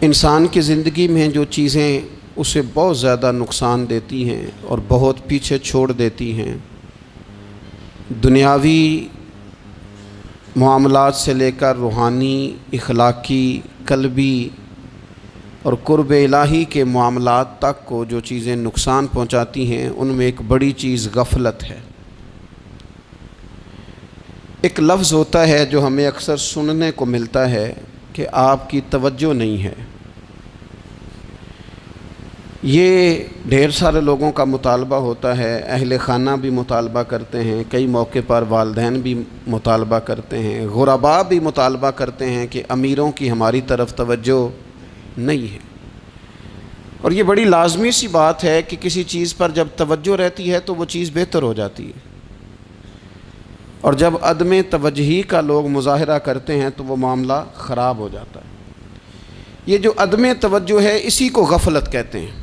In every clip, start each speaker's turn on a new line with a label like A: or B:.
A: انسان کی زندگی میں جو چیزیں اسے بہت زیادہ نقصان دیتی ہیں اور بہت پیچھے چھوڑ دیتی ہیں، دنیاوی معاملات سے لے کر روحانی، اخلاقی، قلبی اور قرب الہی کے معاملات تک کو جو چیزیں نقصان پہنچاتی ہیں، ان میں ایک بڑی چیز غفلت ہے۔ ایک لفظ ہوتا ہے جو ہمیں اکثر سننے کو ملتا ہے کہ آپ کی توجہ نہیں ہے۔ یہ ڈھیر سارے لوگوں کا مطالبہ ہوتا ہے، اہل خانہ بھی مطالبہ کرتے ہیں، کئی موقع پر والدین بھی مطالبہ کرتے ہیں، غرباء بھی مطالبہ کرتے ہیں کہ امیروں کی ہماری طرف توجہ نہیں ہے۔ اور یہ بڑی لازمی سی بات ہے کہ کسی چیز پر جب توجہ رہتی ہے تو وہ چیز بہتر ہو جاتی ہے، اور جب عدم توجہی کا لوگ مظاہرہ کرتے ہیں تو وہ معاملہ خراب ہو جاتا ہے۔ یہ جو عدم توجہ ہے اسی کو غفلت کہتے ہیں،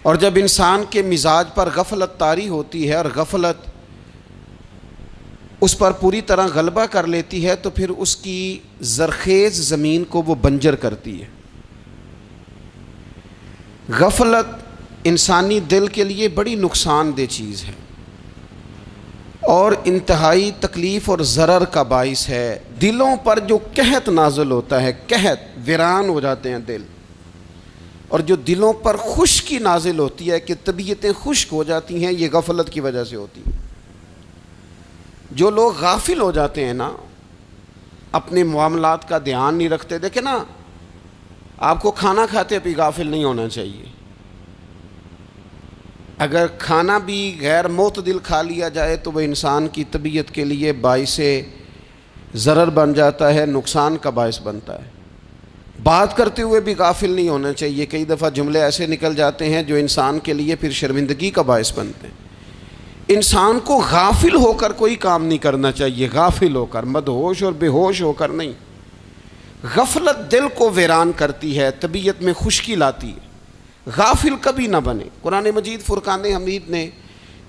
A: اور جب انسان کے مزاج پر غفلت طاری ہوتی ہے اور غفلت اس پر پوری طرح غلبہ کر لیتی ہے تو پھر اس کی زرخیز زمین کو وہ بنجر کرتی ہے۔ غفلت انسانی دل کے لیے بڑی نقصان دہ چیز ہے اور انتہائی تکلیف اور ضرر کا باعث ہے۔ دلوں پر جو قحط نازل ہوتا ہے، قحط، ویران ہو جاتے ہیں دل، اور جو دلوں پر خشکی نازل ہوتی ہے کہ طبیعتیں خشک ہو جاتی ہیں، یہ غفلت کی وجہ سے ہوتی ہے۔ جو لوگ غافل ہو جاتے ہیں نا، اپنے معاملات کا دھیان نہیں رکھتے، دیکھیں نا، آپ کو کھانا کھاتے بھی غافل نہیں ہونا چاہیے۔ اگر کھانا بھی غیر معتدل کھا لیا جائے تو وہ انسان کی طبیعت کے لیے باعث ضرر بن جاتا ہے، نقصان کا باعث بنتا ہے۔ بات کرتے ہوئے بھی غافل نہیں ہونا چاہیے، کئی دفعہ جملے ایسے نکل جاتے ہیں جو انسان کے لیے پھر شرمندگی کا باعث بنتے ہیں۔ انسان کو غافل ہو کر کوئی کام نہیں کرنا چاہیے، غافل ہو کر، مدہوش اور بے ہوش ہو کر نہیں۔ غفلت دل کو ویران کرتی ہے، طبیعت میں خشکی لاتی ہے۔ غافل کبھی نہ بنے۔ قرآن مجید فرقان حمید نے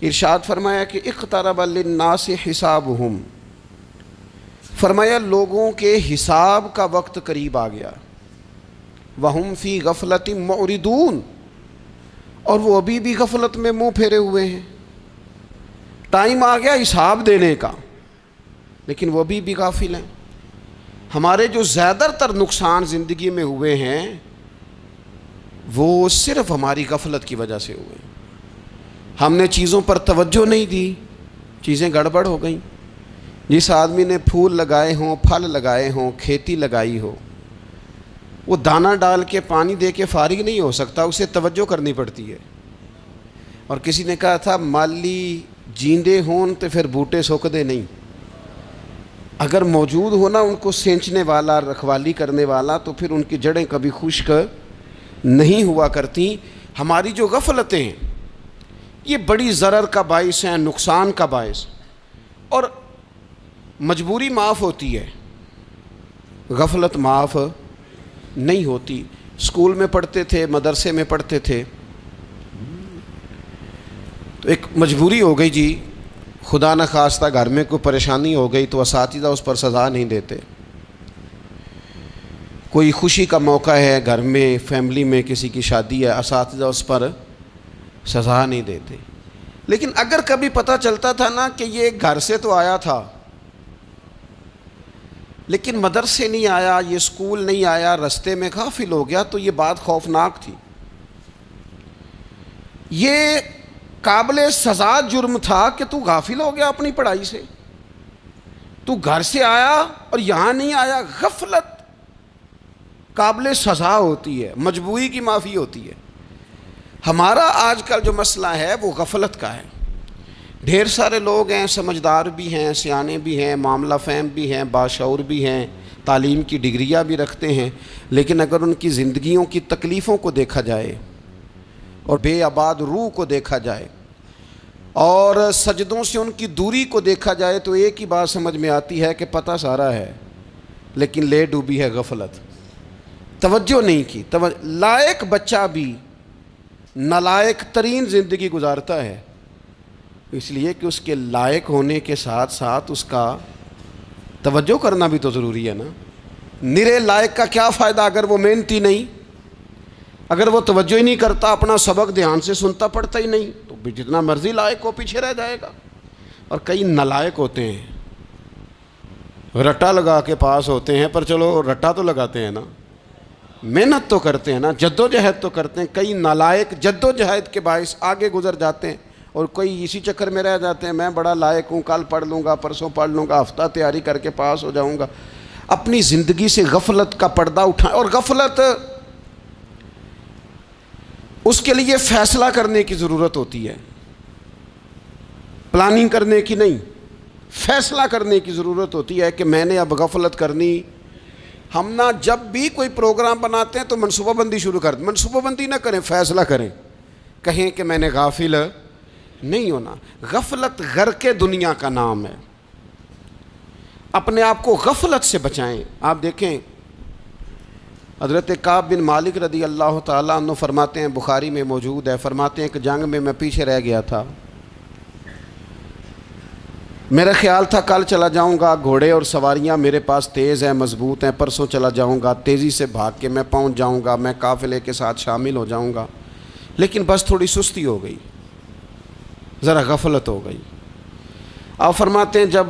A: ارشاد فرمایا کہ اقترب للناس حسابہم، فرمایا لوگوں کے حساب کا وقت قریب آ گیا، وہم فی غفلۃ معرضون، اور وہ ابھی بھی غفلت میں منہ پھیرے ہوئے ہیں۔ ٹائم آ گیا حساب دینے کا، لیکن وہ ابھی بھی غافل ہیں۔ ہمارے جو زیادہ تر نقصان زندگی میں ہوئے ہیں وہ صرف ہماری غفلت کی وجہ سے ہوئے۔ ہم نے چیزوں پر توجہ نہیں دی، چیزیں گڑبڑ ہو گئیں۔ جس آدمی نے پھول لگائے ہوں، پھل لگائے ہوں، کھیتی لگائی ہو، وہ دانہ ڈال کے پانی دے کے فارغ نہیں ہو سکتا، اسے توجہ کرنی پڑتی ہے۔ اور کسی نے کہا تھا مالی جیندے ہون تو پھر بوٹے سوکدے نہیں، اگر موجود ہونا ان کو سینچنے والا، رکھوالی کرنے والا، تو پھر ان کی جڑیں کبھی خشک نہیں ہوا کرتی۔ ہماری جو غفلتیں ہیں یہ بڑی ضرر کا باعث ہیں، نقصان کا باعث، اور مجبوری معاف ہوتی ہے، غفلت معاف نہیں ہوتی۔ اسکول میں پڑھتے تھے، مدرسے میں پڑھتے تھے، تو ایک مجبوری ہو گئی جی، خدا نخواستہ گھر میں کوئی پریشانی ہو گئی تو اساتذہ اس پر سزا نہیں دیتے۔ کوئی خوشی کا موقع ہے گھر میں، فیملی میں کسی کی شادی ہے، اساتذہ اس پر سزا نہیں دیتے۔ لیکن اگر کبھی پتہ چلتا تھا نا کہ یہ گھر سے تو آیا تھا لیکن مدرسے نہیں آیا، یہ اسکول نہیں آیا، رستے میں غافل ہو گیا، تو یہ بات خوفناک تھی۔ یہ قابل سزا جرم تھا کہ تو غافل ہو گیا اپنی پڑھائی سے، تو گھر سے آیا اور یہاں نہیں آیا۔ غفلت قابل سزا ہوتی ہے، مجبوری کی معافی ہوتی ہے۔ ہمارا آج کل جو مسئلہ ہے وہ غفلت کا ہے۔ ڈھیر سارے لوگ ہیں، سمجھدار بھی ہیں، سیانے بھی ہیں، معاملہ فہم بھی ہیں، باشعور بھی ہیں، تعلیم کی ڈگریاں بھی رکھتے ہیں، لیکن اگر ان کی زندگیوں کی تکلیفوں کو دیکھا جائے اور بے آباد روح کو دیکھا جائے اور سجدوں سے ان کی دوری کو دیکھا جائے تو ایک ہی بات سمجھ میں آتی ہے کہ پتہ سارا ہے لیکن لے ڈوبی ہے غفلت، توجہ نہیں کی۔ لائق بچہ بھی نالائق ترین زندگی گزارتا ہے، اس لیے کہ اس کے لائق ہونے کے ساتھ ساتھ اس کا توجہ کرنا بھی تو ضروری ہے نا۔ نرے لائق کا کیا فائدہ اگر وہ محنتی نہیں، اگر وہ توجہ ہی نہیں کرتا، اپنا سبق دھیان سے سنتا پڑھتا ہی نہیں، تو بھی جتنا مرضی لائق ہو پیچھے رہ جائے گا۔ اور کئی نالائق ہوتے ہیں، رٹا لگا کے پاس ہوتے ہیں، پر چلو رٹا تو لگاتے ہیں نا، محنت تو کرتے ہیں نا، جد و جہد تو کرتے ہیں۔ کئی نالائق جد و جہد کے باعث آگے گزر جاتے ہیں، اور کوئی اسی چکر میں رہ جاتے ہیں، میں بڑا لائق ہوں، کل پڑھ لوں گا، پرسوں پڑھ لوں گا، ہفتہ تیاری کر کے پاس ہو جاؤں گا۔ اپنی زندگی سے غفلت کا پردہ اٹھائیں، اور غفلت اس کے لیے فیصلہ کرنے کی ضرورت ہوتی ہے، پلاننگ کرنے کی نہیں، فیصلہ کرنے کی ضرورت ہوتی ہے کہ میں نے اب غفلت کرنی۔ ہم نہ جب بھی کوئی پروگرام بناتے ہیں تو منصوبہ بندی شروع کر دیں، منصوبہ بندی نہ کریں، فیصلہ کریں، کہیں کہ میں نے غافل نہیں ہونا۔ غفلت غرق دنیا کا نام ہے، اپنے آپ کو غفلت سے بچائیں۔ آپ دیکھیں حضرت کعب بن مالک رضی اللہ تعالیٰ عنہ فرماتے ہیں، بخاری میں موجود ہے، فرماتے ہیں کہ جنگ میں پیچھے رہ گیا تھا، میرا خیال تھا کل چلا جاؤں گا، گھوڑے اور سواریاں میرے پاس تیز ہیں، مضبوط ہیں، پرسوں چلا جاؤں گا، تیزی سے بھاگ کے میں پہنچ جاؤں گا، میں قافلے کے ساتھ شامل ہو جاؤں گا، لیکن بس تھوڑی سستی ہو گئی، ذرا غفلت ہو گئی۔ آپ فرماتے ہیں جب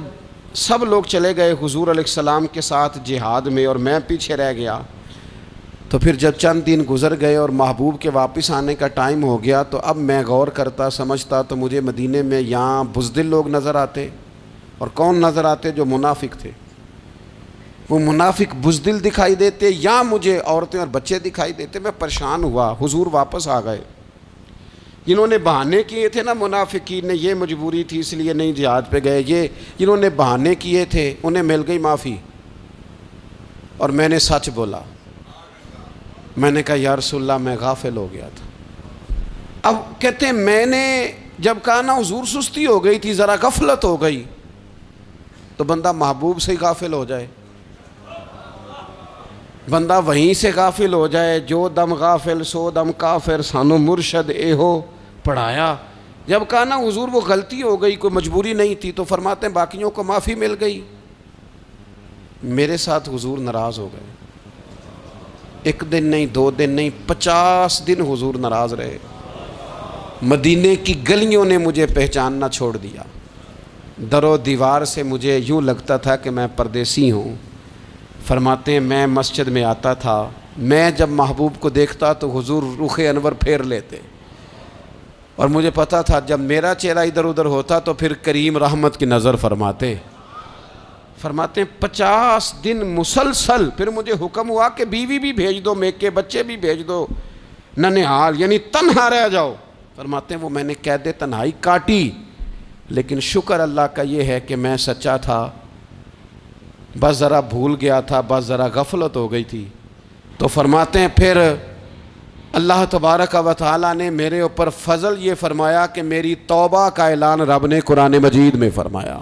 A: سب لوگ چلے گئے حضور علیہ السلام کے ساتھ جہاد میں اور میں پیچھے رہ گیا، تو پھر جب چند دن گزر گئے اور محبوب کے واپس آنے کا ٹائم ہو گیا، تو اب میں غور کرتا سمجھتا تو مجھے مدینے میں یہاں بزدل لوگ نظر آتے، اور کون نظر آتے؟ جو منافق تھے، وہ منافق بزدل دکھائی دیتے، یا مجھے عورتیں اور بچے دکھائی دیتے۔ میں پریشان ہوا، حضور واپس آ گئے۔ جنہوں نے بہانے کیے تھے نا منافقین نے، یہ مجبوری تھی اس لیے نہیں جہاد پہ گئے، یہ جنہوں نے بہانے کیے تھے انہیں مل گئی معافی، اور میں نے سچ بولا، میں نے کہا یا رسول اللہ میں غافل ہو گیا تھا۔ اب کہتے ہیں میں نے جب کہا نا حضور سستی ہو گئی تھی، ذرا غفلت ہو گئی، تو بندہ محبوب سے ہی غافل ہو جائے، بندہ وہیں سے غافل ہو جائے۔ جو دم غافل سو دم کافر، سانو مرشد اے ہو پڑھایا۔ جب کہا نا حضور وہ غلطی ہو گئی، کوئی مجبوری نہیں تھی، تو فرماتے ہیں باقیوں کو معافی مل گئی، میرے ساتھ حضور ناراض ہو گئے۔ ایک دن نہیں، 2 دن نہیں، 50 دن حضور ناراض رہے۔ مدینے کی گلیوں نے مجھے پہچاننا چھوڑ دیا، در و دیوار سے مجھے یوں لگتا تھا کہ میں پردیسی ہوں۔ فرماتے ہیں میں مسجد میں آتا تھا، میں جب محبوب کو دیکھتا تو حضور رخ انور پھیر لیتے، اور مجھے پتا تھا جب میرا چہرہ ادھر ادھر ہوتا تو پھر کریم رحمت کی نظر فرماتے۔ فرماتے ہیں 50 دن مسلسل، پھر مجھے حکم ہوا کہ بیوی بھی بھیج دو، میکے بچے بھی بھیج دو، ننہال یعنی تنہا رہ جاؤ۔ فرماتے ہیں وہ میں نے قید تنہائی کاٹی، لیکن شکر اللہ کا یہ ہے کہ میں سچا تھا، بس ذرا بھول گیا تھا، بس ذرا غفلت ہو گئی تھی۔ تو فرماتے ہیں پھر اللہ تبارک و تعالیٰ نے میرے اوپر فضل یہ فرمایا کہ میری توبہ کا اعلان رب نے قرآن مجید میں فرمایا۔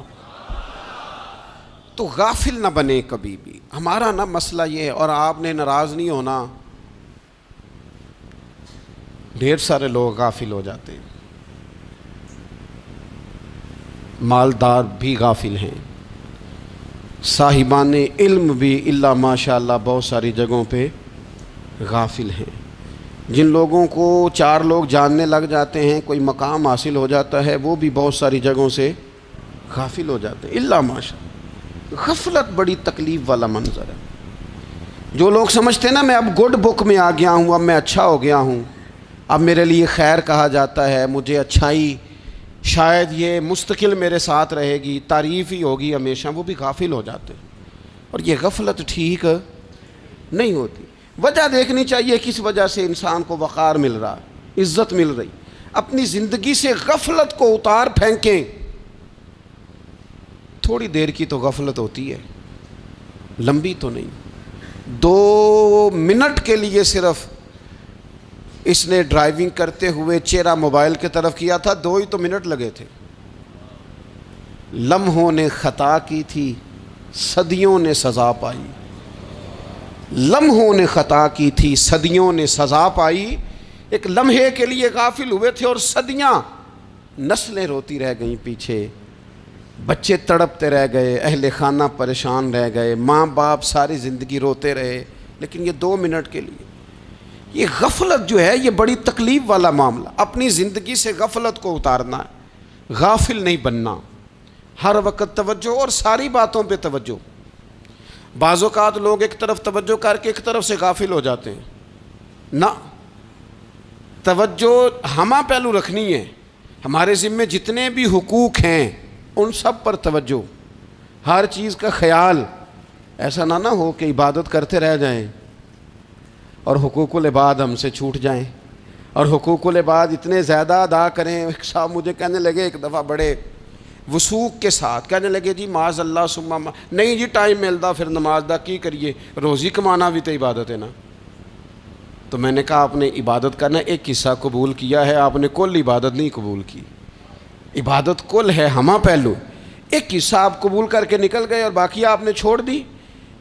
A: تو غافل نہ بنے کبھی بھی، ہمارا نا مسئلہ یہ ہے، اور آپ نے ناراض نہیں ہونا، ڈھیر سارے لوگ غافل ہو جاتے ہیں، مالدار بھی غافل ہیں، صاحبان علم بھی الا ماشاء اللہ بہت ساری جگہوں پہ غافل ہیں۔ جن لوگوں کو 4 لوگ جاننے لگ جاتے ہیں، کوئی مقام حاصل ہو جاتا ہے، وہ بھی بہت ساری جگہوں سے غافل ہو جاتے ہیں الا ماشاء اللہ۔ غفلت بڑی تکلیف والا منظر ہے۔ جو لوگ سمجھتے ہیں نا میں اب گڈ بک میں آ گیا ہوں، اب میں اچھا ہو گیا ہوں، اب میرے لیے خیر کہا جاتا ہے، مجھے اچھائی شاید یہ مستقل میرے ساتھ رہے گی، تعریف ہی ہوگی ہمیشہ، وہ بھی غافل ہو جاتے ہیں۔ اور یہ غفلت ٹھیک نہیں ہوتی۔ وجہ دیکھنی چاہیے کس وجہ سے انسان کو وقار مل رہا ہے، عزت مل رہی۔ اپنی زندگی سے غفلت کو اتار پھینکیں۔ تھوڑی دیر کی تو غفلت ہوتی ہے، لمبی تو نہیں۔ 2 منٹ کے لیے صرف اس نے ڈرائیونگ کرتے ہوئے چہرہ موبائل کی طرف کیا تھا، 2 ہی تو منٹ لگے تھے۔ لمحوں نے خطا کی تھی، صدیوں نے سزا پائی۔ لمحوں نے خطا کی تھی، صدیوں نے سزا پائی۔ ایک لمحے کے لیے غافل ہوئے تھے اور صدیاں، نسلیں روتی رہ گئیں پیچھے۔ بچے تڑپتے رہ گئے، اہل خانہ پریشان رہ گئے، ماں باپ ساری زندگی روتے رہے، لیکن یہ 2 منٹ کے لیے یہ غفلت جو ہے یہ بڑی تکلیف والا معاملہ. اپنی زندگی سے غفلت کو اتارنا ہے، غافل نہیں بننا، ہر وقت توجہ اور ساری باتوں پہ توجہ. بعض اوقات لوگ ایک طرف توجہ کر کے ایک طرف سے غافل ہو جاتے ہیں. نہ، توجہ ہمہ پہلو رکھنی ہے. ہمارے ذمے جتنے بھی حقوق ہیں ان سب پر توجہ، ہر چیز کا خیال. ایسا نہ ہو کہ عبادت کرتے رہ جائیں اور حقوق العباد ہم سے چھوٹ جائیں، اور حقوق العباد اتنے زیادہ ادا کریں. ایک صاحب مجھے کہنے لگے ایک دفعہ بڑے وثوق کے ساتھ کہنے لگے جی معاذ اللہ ثم نہیں جی ٹائم ملتا پھر نماز دا کی کریے، روزی کمانا بھی تو عبادت ہے نا. تو میں نے کہا آپ نے عبادت کرنا ایک حصہ قبول کیا ہے، آپ نے کل عبادت نہیں قبول کی. عبادت کل ہے، ہمہ پہلو. ایک حصہ آپ قبول کر کے نکل گئے اور باقی آپ نے چھوڑ دی.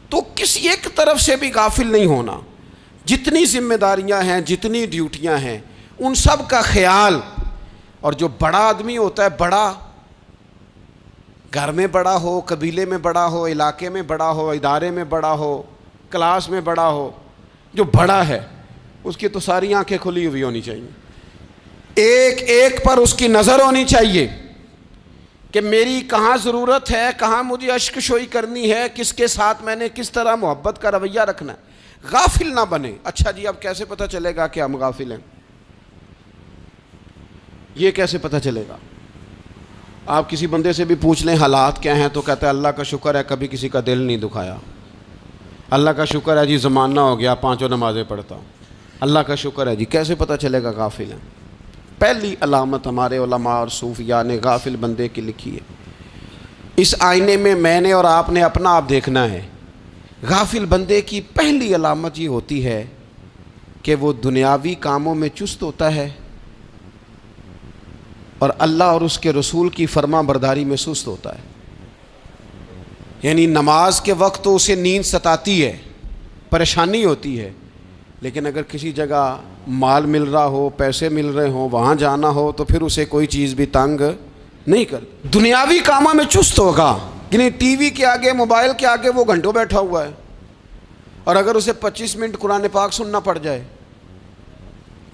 A: تو کسی ایک طرف سے بھی غافل نہیں ہونا. جتنی ذمہ داریاں ہیں، جتنی ڈیوٹیاں ہیں، ان سب کا خیال. اور جو بڑا آدمی ہوتا ہے، بڑا گھر میں بڑا ہو، قبیلے میں بڑا ہو، علاقے میں بڑا ہو، ادارے میں بڑا ہو، کلاس میں بڑا ہو، جو بڑا ہے اس کی تو ساری آنکھیں کھلی ہوئی ہونی چاہیے. ایک ایک پر اس کی نظر ہونی چاہیے کہ میری کہاں ضرورت ہے، کہاں مجھے اشک شوئی کرنی ہے، کس کے ساتھ میں نے کس طرح محبت کا رویہ رکھنا ہے. غافل نہ بنے. اچھا جی اب کیسے پتہ چلے گا کہ ہم غافل ہیں؟ یہ کیسے پتہ چلے گا؟ آپ کسی بندے سے بھی پوچھ لیں حالات کیا ہیں تو کہتا ہے اللہ کا شکر ہے کبھی کسی کا دل نہیں دکھایا، اللہ کا شکر ہے جی زمانہ ہو گیا 5 نمازیں پڑھتا ہوں، اللہ کا شکر ہے جی. کیسے پتہ چلے گا غافل ہیں؟ پہلی علامت ہمارے علماء اور صوفیاء نے غافل بندے کی لکھی ہے. اس آئینے میں نے اور آپ نے اپنا آپ دیکھنا ہے. غافل بندے کی پہلی علامت یہ ہوتی ہے کہ وہ دنیاوی کاموں میں چست ہوتا ہے اور اللہ اور اس کے رسول کی فرما برداری میں سست ہوتا ہے. یعنی نماز کے وقت تو اسے نیند ستاتی ہے، پریشانی ہوتی ہے، لیکن اگر کسی جگہ مال مل رہا ہو، پیسے مل رہے ہوں، وہاں جانا ہو تو پھر اسے کوئی چیز بھی تنگ نہیں کر. دنیاوی کاموں میں چست ہوگا، یعنی ٹی وی کے آگے، موبائل کے آگے وہ گھنٹوں بیٹھا ہوا ہے. اور اگر اسے 25 منٹ قرآن پاک سننا پڑ جائے،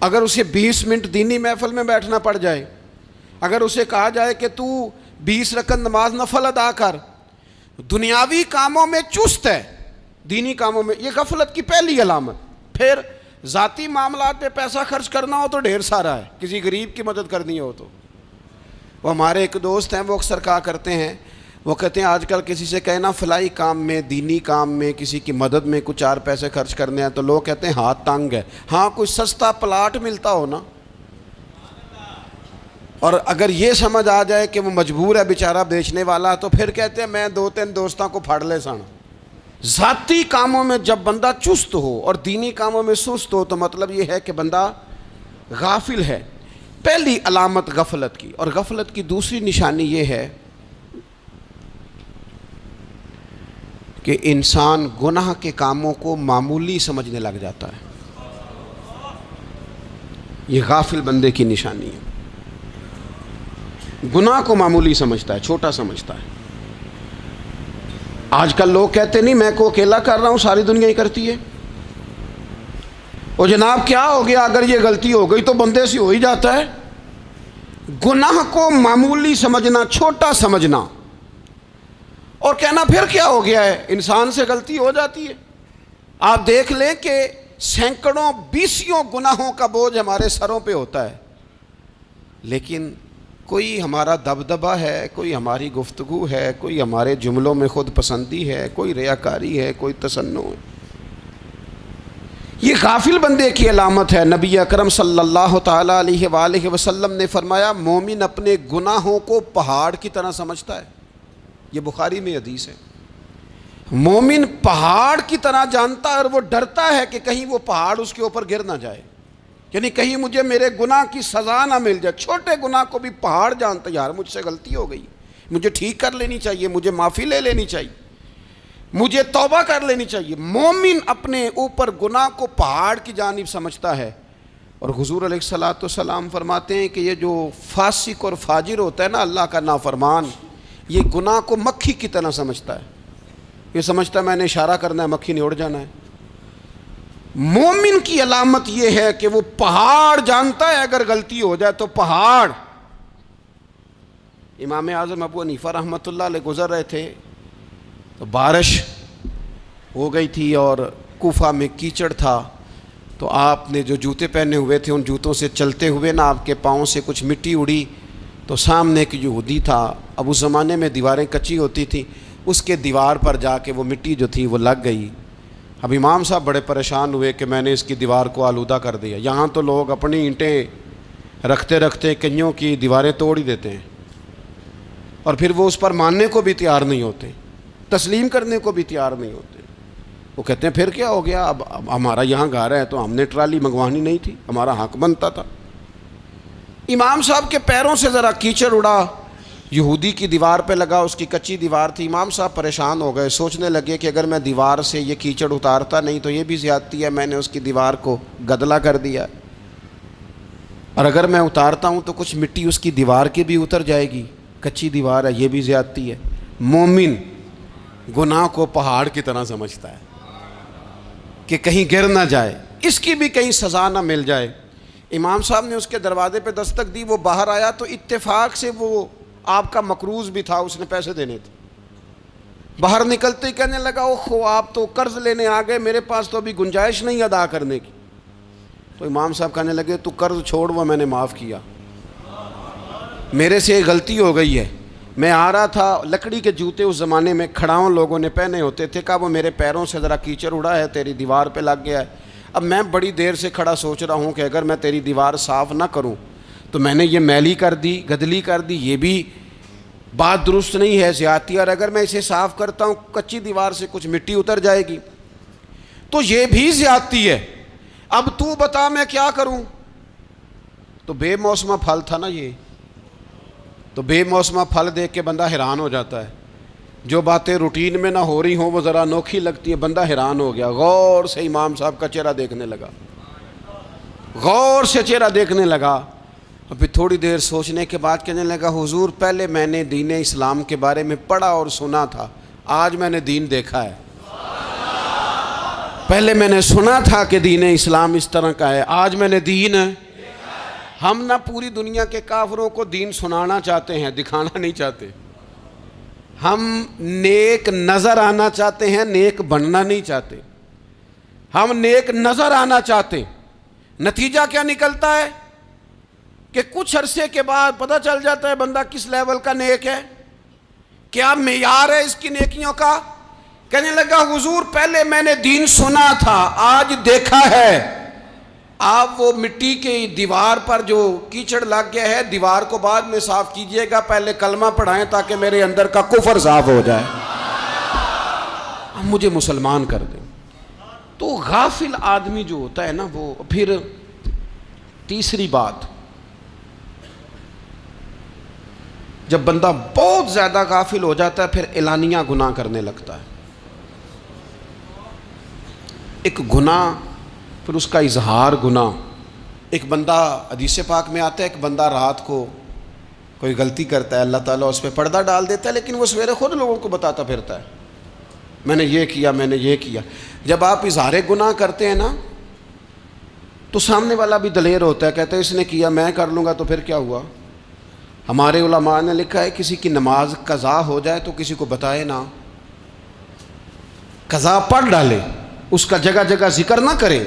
A: اگر اسے 20 منٹ دینی محفل میں بیٹھنا پڑ جائے، اگر اسے کہا جائے کہ تو 20 رکعت نماز نفل ادا کر، دنیاوی کاموں میں چست ہے، دینی کاموں میں، یہ غفلت کی پہلی علامت. پھر ذاتی معاملات پہ پیسہ خرچ کرنا ہو تو ڈھیر سارا ہے، کسی غریب کی مدد کرنی ہو تو. وہ ہمارے ایک دوست ہیں، وہ اکثر کہا کرتے ہیں، وہ کہتے ہیں آج کل کسی سے کہنا فلائی کام میں، دینی کام میں، کسی کی مدد میں کچھ 4 پیسے خرچ کرنے ہیں تو لوگ کہتے ہیں ہاتھ تنگ ہے. ہاں کوئی سستا پلاٹ ملتا ہو نا، اور اگر یہ سمجھ آ جائے کہ وہ مجبور ہے بیچارہ بیچنے والا، تو پھر کہتے ہیں میں 2-3 دوستوں کو پھاڑ لے سن. ذاتی کاموں میں جب بندہ چست ہو اور دینی کاموں میں سست ہو تو مطلب یہ ہے کہ بندہ غافل ہے. پہلی علامت غفلت کی. اور غفلت کی دوسری نشانی یہ ہے کہ انسان گناہ کے کاموں کو معمولی سمجھنے لگ جاتا ہے. یہ غافل بندے کی نشانی ہے. گناہ کو معمولی سمجھتا ہے، چھوٹا سمجھتا ہے. آج کل لوگ کہتے نہیں میں کو اکیلا کر رہا ہوں، ساری دنیا ہی کرتی ہے. اور جناب کیا ہو گیا اگر یہ غلطی ہو گئی تو بندے سے ہو ہی جاتا ہے. گناہ کو معمولی سمجھنا، چھوٹا سمجھنا اور کہنا پھر کیا ہو گیا ہے، انسان سے غلطی ہو جاتی ہے. آپ دیکھ لیں کہ سینکڑوں بیسیوں گناہوں کا بوجھ ہمارے سروں پہ ہوتا ہے، لیکن کوئی ہمارا دبدبہ ہے، کوئی ہماری گفتگو ہے، کوئی ہمارے جملوں میں خود پسندی ہے، کوئی ریاکاری ہے، کوئی تصنع ہے. یہ غافل بندے کی علامت ہے. نبی اکرم صلی اللہ تعالیٰ علیہ وآلہ وسلم نے فرمایا مومن اپنے گناہوں کو پہاڑ کی طرح سمجھتا ہے. یہ بخاری میں حدیث ہے. مومن پہاڑ کی طرح جانتا ہے اور وہ ڈرتا ہے کہ کہیں وہ پہاڑ اس کے اوپر گر نہ جائے، یعنی کہیں مجھے میرے گناہ کی سزا نہ مل جائے. چھوٹے گناہ کو بھی پہاڑ جانتا ہے، یار مجھ سے غلطی ہو گئی، مجھے ٹھیک کر لینی چاہیے، مجھے معافی لے لینی چاہیے، مجھے توبہ کر لینی چاہیے. مومن اپنے اوپر گناہ کو پہاڑ کی جانب سمجھتا ہے. اور حضور علیہ الصلوۃ والسلام فرماتے ہیں کہ یہ جو فاسق اور فاجر ہوتا ہے نا، اللہ کا نافرمان، یہ گناہ کو مکھی کی طرح سمجھتا ہے، یہ سمجھتا ہے میں نے اشارہ کرنا ہے مکھی نے اڑ جانا ہے۔ مومن کی علامت یہ ہے کہ وہ پہاڑ جانتا ہے اگر غلطی ہو جائے تو پہاڑ۔ امام اعظم ابو حنیفہ رحمۃ اللہ علیہ گزر رہے تھے تو بارش ہو گئی تھی اور کوفہ میں کیچڑ تھا، تو آپ نے جو جوتے پہنے ہوئے تھے ان جوتوں سے چلتے ہوئے نا آپ کے پاؤں سے کچھ مٹی اڑی، تو سامنے ایک یہودی تھا، اب اس زمانے میں دیواریں کچی ہوتی تھیں، اس کے دیوار پر جا کے وہ مٹی جو تھی وہ لگ گئی۔ اب امام صاحب بڑے پریشان ہوئے کہ میں نے اس کی دیوار کو آلودہ کر دیا۔ یہاں تو لوگ اپنی اینٹیں رکھتے رکھتے کئیوں کی دیواریں توڑ ہی دیتے ہیں، اور پھر وہ اس پر ماننے کو بھی تیار نہیں ہوتے، تسلیم کرنے کو بھی تیار نہیں ہوتے۔ وہ کہتے ہیں پھر کیا ہو گیا، اب ہمارا یہاں گھر ہے تو ہم نے ٹرالی منگوانی نہیں تھی، ہمارا حق بنتا تھا۔ امام صاحب کے پیروں سے ذرا کیچڑ اڑا، یہودی کی دیوار پہ لگا، اس کی کچی دیوار تھی۔ امام صاحب پریشان ہو گئے، سوچنے لگے کہ اگر میں دیوار سے یہ کیچڑ اتارتا نہیں تو یہ بھی زیادتی ہے، میں نے اس کی دیوار کو گدلا کر دیا، اور اگر میں اتارتا ہوں تو کچھ مٹی اس کی دیوار کی بھی اتر جائے گی، کچی دیوار ہے، یہ بھی زیادتی ہے۔ مومن گناہ کو پہاڑ کی طرح سمجھتا ہے کہ کہیں گر نہ جائے، اس کی بھی کہیں سزا نہ مل جائے۔ امام صاحب نے اس کے دروازے پہ دستک دی، وہ باہر آیا تو اتفاق سے وہ آپ کا مقروض بھی تھا، اس نے پیسے دینے تھے۔ باہر نکلتے ہی کہنے لگا اوہ آپ تو قرض لینے آ گئے، میرے پاس تو ابھی گنجائش نہیں ادا کرنے کی۔ تو امام صاحب کہنے لگے تو قرض چھوڑ، وہ میں نے معاف کیا، میرے سے غلطی ہو گئی ہے، میں آ رہا تھا، لکڑی کے جوتے اس زمانے میں کھڑاؤں لوگوں نے پہنے ہوتے تھے، کہا وہ میرے پیروں سے ذرا کیچڑ اڑا ہے، تیری دیوار پہ لگ گیا ہے۔ اب میں بڑی دیر سے کھڑا سوچ رہا ہوں کہ اگر میں تیری دیوار صاف نہ کروں تو میں نے یہ میلی کر دی، گدلی کر دی، یہ بھی بات درست نہیں ہے، زیادتی، اور اگر میں اسے صاف کرتا ہوں کچی دیوار سے کچھ مٹی اتر جائے گی تو یہ بھی زیادتی ہے، اب تو بتا میں کیا کروں۔ تو بے موسمہ پھل تھا نا یہ، تو بے موسمہ پھل دیکھ کے بندہ حیران ہو جاتا ہے، جو باتیں روٹین میں نہ ہو رہی ہوں وہ ذرا انوکھی لگتی ہے، بندہ حیران ہو گیا، غور سے امام صاحب کا چہرہ دیکھنے لگا، غور سے چہرہ دیکھنے لگا، اور پھر تھوڑی دیر سوچنے کے بعد کہنے لگا حضور پہلے میں نے دین اسلام کے بارے میں پڑھا اور سنا تھا، آج میں نے دین دیکھا ہے۔ پہلے میں نے سنا تھا کہ دین اسلام اس طرح کا ہے، آج میں نے دین ہم نہ پوری دنیا کے کافروں کو دین سنانا چاہتے ہیں، دکھانا نہیں چاہتے، ہم نیک نظر آنا چاہتے ہیں، نیک بننا نہیں چاہتے، ہم نیک نظر آنا چاہتے۔ نتیجہ کیا نکلتا ہے کہ کچھ عرصے کے بعد پتہ چل جاتا ہے بندہ کس لیول کا نیک ہے، کیا معیار ہے اس کی نیکیوں کا۔ کہنے لگا حضور پہلے میں نے دین سنا تھا، آج دیکھا ہے۔ آپ وہ مٹی کی دیوار پر جو کیچڑ لگ گیا ہے، دیوار کو بعد میں صاف کیجئے گا، پہلے کلمہ پڑھائیں تاکہ میرے اندر کا کفر صاف ہو جائے، مجھے مسلمان کر دیں۔ تو غافل آدمی جو ہوتا ہے نا، وہ پھر تیسری بات، جب بندہ بہت زیادہ غافل ہو جاتا ہے پھر اعلانیہ گناہ کرنے لگتا ہے۔ ایک گناہ پھر اس کا اظہار گناہ، ایک بندہ حدیث پاک میں آتا ہے، ایک بندہ رات کو کوئی غلطی کرتا ہے، اللہ تعالیٰ اس پہ پردہ ڈال دیتا ہے، لیکن وہ سویرے خود لوگوں کو بتاتا پھرتا ہے میں نے یہ کیا، میں نے یہ کیا۔ جب آپ اظہار گناہ کرتے ہیں نا تو سامنے والا بھی دلیر ہوتا ہے، کہتا ہے اس نے کیا میں کر لوں گا تو پھر کیا ہوا۔ ہمارے علماء نے لکھا ہے کسی کی نماز قضا ہو جائے تو کسی کو بتائے نہ، قضا پڑھ ڈالے، اس کا جگہ جگہ ذکر نہ کرے۔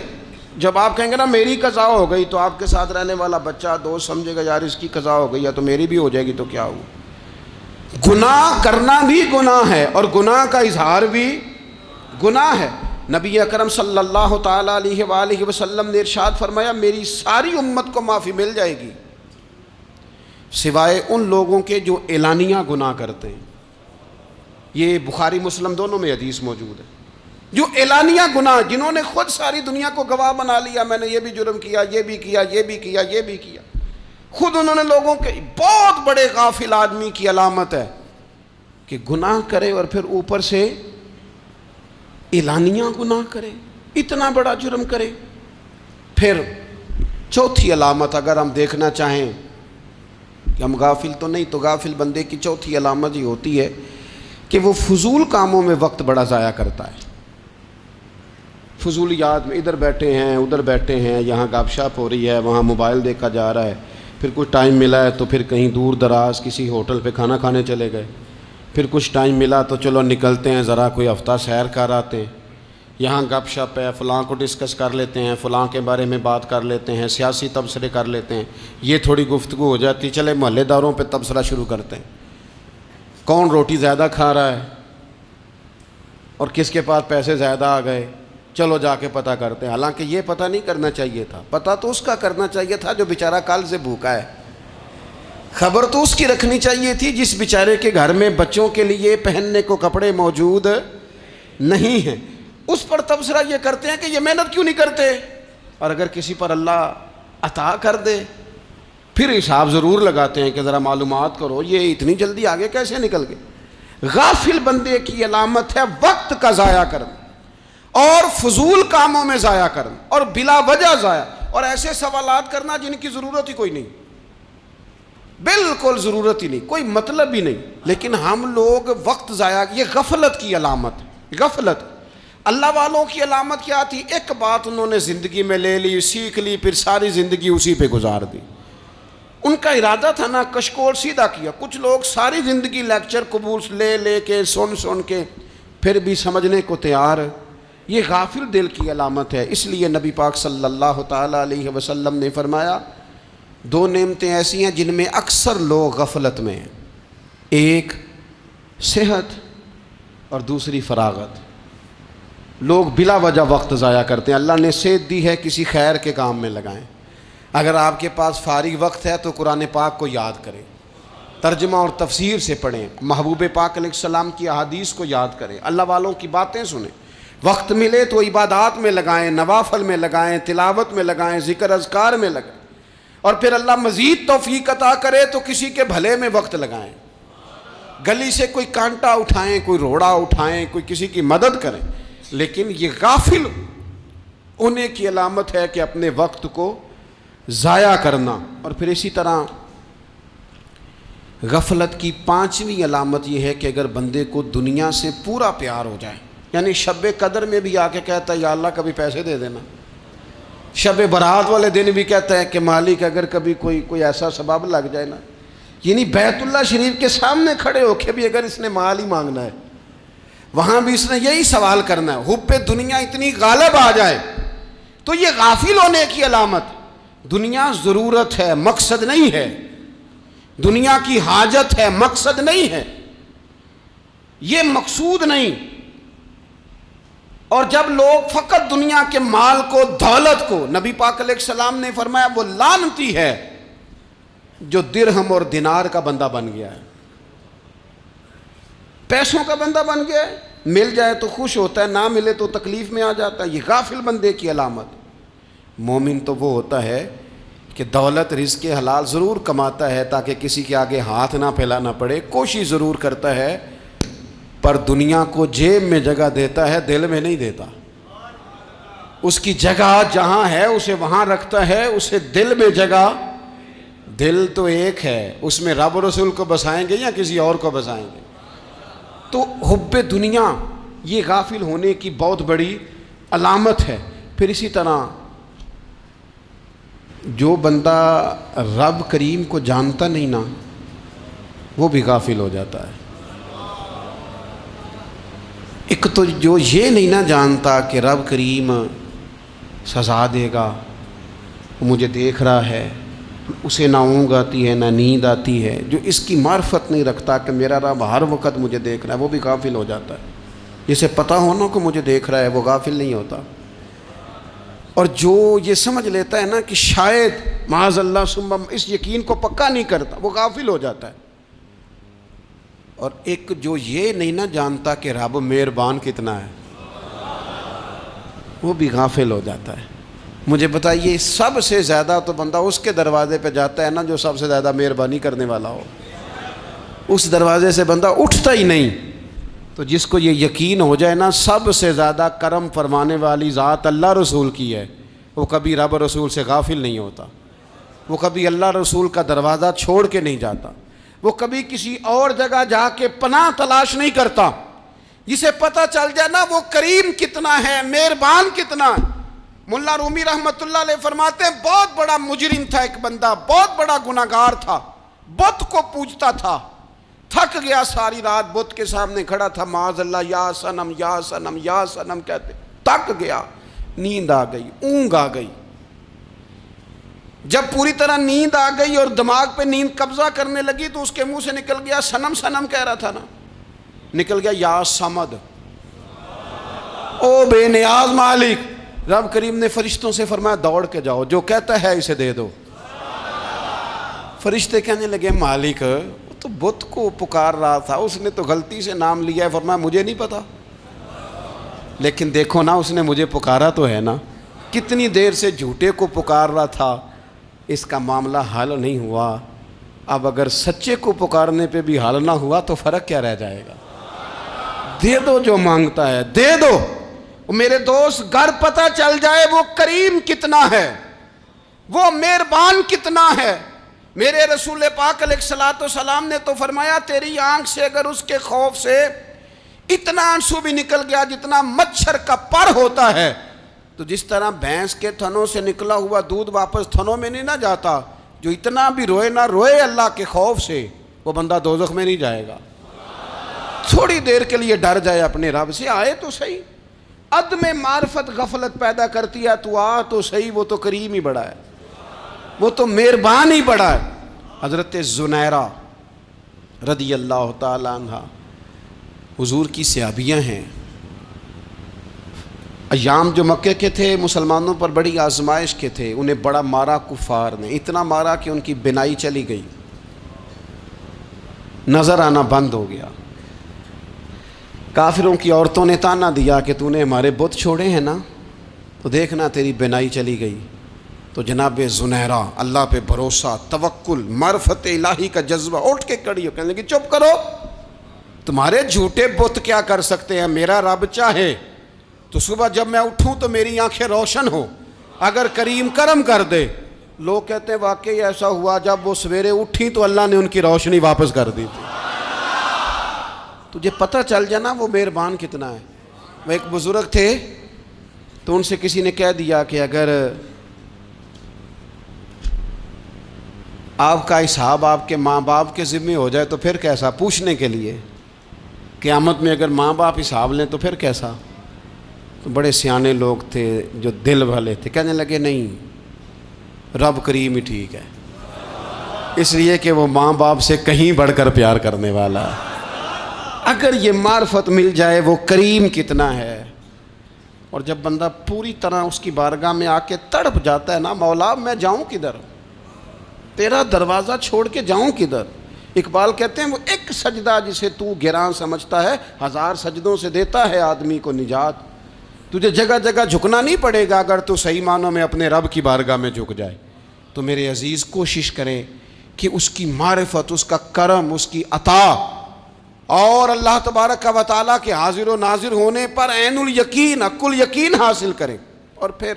A: جب آپ کہیں گے نا میری قضا ہو گئی تو آپ کے ساتھ رہنے والا بچہ دوست سمجھے گا یار اس کی قضا ہو گئی ہے تو میری بھی ہو جائے گی تو کیا ہوا۔ گناہ کرنا بھی گناہ ہے اور گناہ کا اظہار بھی گناہ ہے۔ نبی اکرم صلی اللہ تعالیٰ علیہ وآلہ وسلم نے ارشاد فرمایا میری ساری امت کو معافی مل جائے گی سوائے ان لوگوں کے جو اعلانیہ گناہ کرتے ہیں۔ یہ بخاری مسلم دونوں میں حدیث موجود ہے۔ جو اعلانیہ گناہ، جنہوں نے خود ساری دنیا کو گواہ بنا لیا، میں نے یہ بھی جرم کیا، یہ بھی کیا، یہ بھی کیا، یہ بھی کیا، خود انہوں نے لوگوں کے، بہت بڑے غافل آدمی کی علامت ہے کہ گناہ کرے اور پھر اوپر سے اعلانیہ گناہ کرے، اتنا بڑا جرم کرے۔ پھر چوتھی علامت اگر ہم دیکھنا چاہیں کہ ہم غافل تو نہیں. تو غافل بندے کی چوتھی علامت یہ ہوتی ہے کہ وہ فضول کاموں میں وقت بڑا ضائع کرتا ہے. فضولیات میں ادھر بیٹھے ہیں ادھر بیٹھے ہیں, یہاں گپ شپ ہو رہی ہے, وہاں موبائل دیکھا جا رہا ہے, پھر کچھ ٹائم ملا ہے تو پھر کہیں دور دراز کسی ہوٹل پہ کھانا کھانے چلے گئے, پھر کچھ ٹائم ملا تو چلو نکلتے ہیں ذرا کوئی ہفتہ سیر کر آتے ہیں, یہاں گپ شپ ہے, فلاں کو ڈسکس کر لیتے ہیں, فلاں کے بارے میں بات کر لیتے ہیں, سیاسی تبصرے کر لیتے ہیں, یہ تھوڑی گفتگو ہو جاتی, چلے محلے داروں پہ تبصرہ شروع کرتے ہیں, کون روٹی زیادہ کھا رہا ہے اور کس کے پاس پیسے زیادہ آ گئے, چلو جا کے پتہ کرتے ہیں. حالانکہ یہ پتہ نہیں کرنا چاہیے تھا, پتہ تو اس کا کرنا چاہیے تھا جو بیچارہ کل سے بھوکا ہے. خبر تو اس کی رکھنی چاہیے تھی جس بیچارے کے گھر میں بچوں کے لیے پہننے کو کپڑے موجود نہیں ہیں. اس پر تبصرہ یہ کرتے ہیں کہ یہ محنت کیوں نہیں کرتے, اور اگر کسی پر اللہ عطا کر دے پھر حساب ضرور لگاتے ہیں کہ ذرا معلومات کرو یہ اتنی جلدی آگے کیسے نکل گئے. غافل بندے کی علامت ہے وقت کا ضائع کرنا اور فضول کاموں میں ضائع کرنا اور بلا وجہ ضائع, اور ایسے سوالات کرنا جن کی ضرورت ہی کوئی نہیں, بالکل ضرورت ہی نہیں, کوئی مطلب ہی نہیں, لیکن ہم لوگ وقت ضائع. یہ غفلت کی علامت, غفلت. اللہ والوں کی علامت کیا تھی؟ ایک بات انہوں نے زندگی میں لے لی, سیکھ لی, پھر ساری زندگی اسی پہ گزار دی. ان کا ارادہ تھا نا کشکول سیدھا کیا. کچھ لوگ ساری زندگی لیکچر قبول لے کے سن کے پھر بھی سمجھنے کو تیار. یہ غافل دل کی علامت ہے. اس لیے نبی پاک صلی اللہ تعالیٰ علیہ وسلم نے فرمایا دو نعمتیں ایسی ہیں جن میں اکثر لوگ غفلت میں ہیں, ایک صحت اور دوسری فراغت. لوگ بلا وجہ وقت ضائع کرتے ہیں. اللہ نے صحت دی ہے, کسی خیر کے کام میں لگائیں. اگر آپ کے پاس فارغ وقت ہے تو قرآن پاک کو یاد کریں, ترجمہ اور تفسیر سے پڑھیں, محبوب پاک علیہ السلام کی احادیث کو یاد کریں, اللہ والوں کی باتیں سنیں. وقت ملے تو عبادات میں لگائیں, نوافل میں لگائیں, تلاوت میں لگائیں, ذکر اذکار میں لگائیں, اور پھر اللہ مزید توفیق عطا کرے تو کسی کے بھلے میں وقت لگائیں. گلی سے کوئی کانٹا اٹھائیں, کوئی روڑا اٹھائیں, کوئی کسی کی مدد کریں. لیکن یہ غافل ہونے کی علامت ہے کہ اپنے وقت کو ضائع کرنا. اور پھر اسی طرح غفلت کی پانچویں علامت یہ ہے کہ اگر بندے کو دنیا سے پورا پیار ہو جائے, یعنی شب قدر میں بھی آ کے کہتا ہے یا اللہ کبھی پیسے دے دینا, شب برات والے دن بھی کہتا ہے کہ مالک اگر کبھی کوئی ایسا سبب لگ جائے نا, یعنی بیت اللہ شریف کے سامنے کھڑے ہو کے بھی اگر اس نے مال ہی مانگنا ہے وہاں بھی اس نے یہی سوال کرنا ہے, حب دنیا اتنی غالب آ جائے. تو یہ غافل ہونے کی علامت. دنیا ضرورت ہے, مقصد نہیں ہے. دنیا کی حاجت ہے, مقصد نہیں ہے. یہ مقصود نہیں. اور جب لوگ فقط دنیا کے مال کو, دولت کو, نبی پاک علیہ السلام نے فرمایا وہ لعنتی ہے جو درہم اور دینار کا بندہ بن گیا ہے, پیسوں کا بندہ بن گیا ہے. مل جائے تو خوش ہوتا ہے, نہ ملے تو تکلیف میں آ جاتا ہے. یہ غافل بندے کی علامت. مومن تو وہ ہوتا ہے کہ دولت رزق حلال ضرور کماتا ہے تاکہ کسی کے آگے ہاتھ نہ پھیلانا پڑے, کوشش ضرور کرتا ہے, پر دنیا کو جیب میں جگہ دیتا ہے, دل میں نہیں دیتا. اس کی جگہ جہاں ہے اسے وہاں رکھتا ہے, اسے دل میں جگہ. دل تو ایک ہے, اس میں رب و رسول کو بسائیں گے یا کسی اور کو بسائیں گے. تو حب دنیا یہ غافل ہونے کی بہت بڑی علامت ہے. پھر اسی طرح جو بندہ رب کریم کو جانتا نہیں نا وہ بھی غافل ہو جاتا ہے. ایک تو جو یہ نہیں نہ جانتا کہ رب کریم سزا دے گا, مجھے دیکھ رہا ہے, اسے نہ اونگ آتی ہے نہ نیند آتی ہے, جو اس کی معرفت نہیں رکھتا کہ میرا رب ہر وقت مجھے دیکھ رہا ہے, وہ بھی غافل ہو جاتا ہے. جسے پتہ ہونا کہ مجھے دیکھ رہا ہے وہ غافل نہیں ہوتا. اور جو یہ سمجھ لیتا ہے نا کہ شاید معاذ اللہ ثم اس یقین کو پکا نہیں کرتا, وہ غافل ہو جاتا ہے. اور ایک جو یہ نہیں نہ جانتا کہ رب مہربان کتنا ہے وہ بھی غافل ہو جاتا ہے. مجھے بتائیے سب سے زیادہ تو بندہ اس کے دروازے پہ جاتا ہے نا جو سب سے زیادہ مہربانی کرنے والا ہو, اس دروازے سے بندہ اٹھتا ہی نہیں. تو جس کو یہ یقین ہو جائے نا سب سے زیادہ کرم فرمانے والی ذات اللہ رسول کی ہے, وہ کبھی رب رسول سے غافل نہیں ہوتا. وہ کبھی اللہ رسول کا دروازہ چھوڑ کے نہیں جاتا، وہ کبھی کسی اور جگہ جا کے پناہ تلاش نہیں کرتا۔ جسے پتہ چل جائے نا وہ کریم کتنا ہے، مہربان کتنا ہے۔ ملا رومی رحمت اللہ علیہ فرماتے ہیں بہت بڑا مجرم تھا ایک بندہ، بہت بڑا گناہگار تھا، بت کو پوجتا تھا، تھک گیا ساری رات بت کے سامنے کھڑا تھا، معاذ اللہ یا صنم یا صنم یا صنم کہتے، تھک گیا، نیند آ گئی، اونگ آ گئی۔ جب پوری طرح نیند آ گئی اور دماغ پہ نیند قبضہ کرنے لگی تو اس کے منہ سے نکل گیا، صنم صنم کہہ رہا تھا نا، نکل گیا یا صمد، او بے نیاز مالک۔ رب کریم نے فرشتوں سے فرمایا دوڑ کے جاؤ، جو کہتا ہے اسے دے دو۔ فرشتے کہنے لگے مالک وہ تو بت کو پکار رہا تھا، اس نے تو غلطی سے نام لیا ہے۔ فرمایا مجھے نہیں پتا، لیکن دیکھو نا اس نے مجھے پکارا تو ہے نا، کتنی دیر سے جھوٹے کو پکار رہا تھا، اس کا معاملہ حل نہیں ہوا۔ اب اگر سچے کو پکارنے پہ بھی حل نہ ہوا تو فرق کیا رہ جائے گا؟ دے دو جو مانگتا ہے، دے دو۔ میرے دوست گھر پتہ چل جائے وہ کریم کتنا ہے، وہ مہربان کتنا ہے۔ میرے رسول پاک علیہ الصلوۃ والسلام نے تو فرمایا تیری آنکھ سے اگر اس کے خوف سے اتنا آنسو بھی نکل گیا جتنا مچھر کا پر ہوتا ہے، تو جس طرح بھینس کے تھنوں سے نکلا ہوا دودھ واپس تھنوں میں نہیں نہ جاتا، جو اتنا بھی روئے نہ روئے اللہ کے خوف سے، وہ بندہ دوزخ میں نہیں جائے گا۔ تھوڑی دیر کے لیے ڈر جائے اپنے رب سے، آئے تو صحیح۔ عدم معرفت غفلت پیدا کرتی ہے، تو آ تو صحیح، وہ تو کریم ہی بڑا ہے، وہ تو مہربان ہی بڑا ہے۔ حضرت زنیرہ رضی اللہ تعالی عنہ حضور کی صحابیاں ہیں۔ ایام جو مکے کے تھے مسلمانوں پر بڑی آزمائش کے تھے، انہیں بڑا مارا کفار نے، اتنا مارا کہ ان کی بینائی چلی گئی، نظر آنا بند ہو گیا۔ کافروں کی عورتوں نے تانا دیا کہ تو نے ہمارے بت چھوڑے ہیں نا، تو دیکھنا تیری بینائی چلی گئی۔ تو جناب زنیرہ اللہ پہ بھروسہ، توکل، معرفت الہی کا جذبہ، اٹھ کے کھڑی ہو کہنے لگی چپ کرو، تمہارے جھوٹے بت کیا کر سکتے ہیں، میرا رب چاہے تو صبح جب میں اٹھوں تو میری آنکھیں روشن ہو، اگر کریم کرم کر دے۔ لوگ کہتے ہیں واقعی ایسا ہوا، جب وہ سویرے اٹھیں تو اللہ نے ان کی روشنی واپس کر دی تھی۔ تجھے پتہ چل جانا وہ مہربان کتنا ہے۔ وہ ایک بزرگ تھے تو ان سے کسی نے کہہ دیا کہ اگر آپ کا حساب آپ کے ماں باپ کے ذمہ ہو جائے تو پھر کیسا، پوچھنے کے لیے قیامت میں اگر ماں باپ حساب لیں تو پھر کیسا۔ تو بڑے سیانے لوگ تھے جو دل والے تھے، کہنے لگے نہیں، رب کریم ہی ٹھیک ہے، اس لیے کہ وہ ماں باپ سے کہیں بڑھ کر پیار کرنے والا ہے۔ اگر یہ معرفت مل جائے وہ کریم کتنا ہے۔ اور جب بندہ پوری طرح اس کی بارگاہ میں آ کے تڑپ جاتا ہے نا، مولا میں جاؤں کدھر، تیرا دروازہ چھوڑ کے جاؤں کدھر۔ اقبال کہتے ہیں وہ ایک سجدہ جسے تو گراں سمجھتا ہے، 1000 سجدوں سے دیتا ہے آدمی کو نجات۔ تجھے جگہ جگہ جھکنا نہیں پڑے گا اگر تو صحیح معنوں میں اپنے رب کی بارگاہ میں جھک جائے۔ تو میرے عزیز کوشش کریں کہ اس کی معرفت، اس کا کرم، اس کی عطا اور اللہ تبارک و تعالیٰ کے حاضر و ناظر ہونے پر عین الیقین، حق الیقین حاصل کریں۔ اور پھر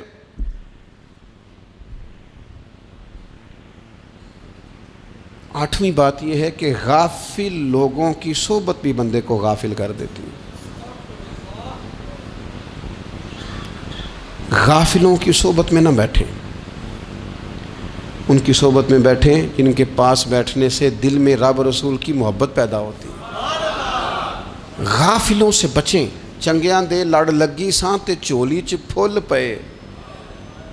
A: آٹھویں بات یہ ہے کہ غافل لوگوں کی صحبت بھی بندے کو غافل کر دیتی ہے۔ غافلوں کی صحبت میں نہ بیٹھیں، ان کی صحبت میں بیٹھیں جن کے پاس بیٹھنے سے دل میں رب رسول کی محبت پیدا ہوتی ہے۔ غافلوں سے بچیں۔ چنگیاں دے لڑ لگی ساں تے چولی چ پھل پئے،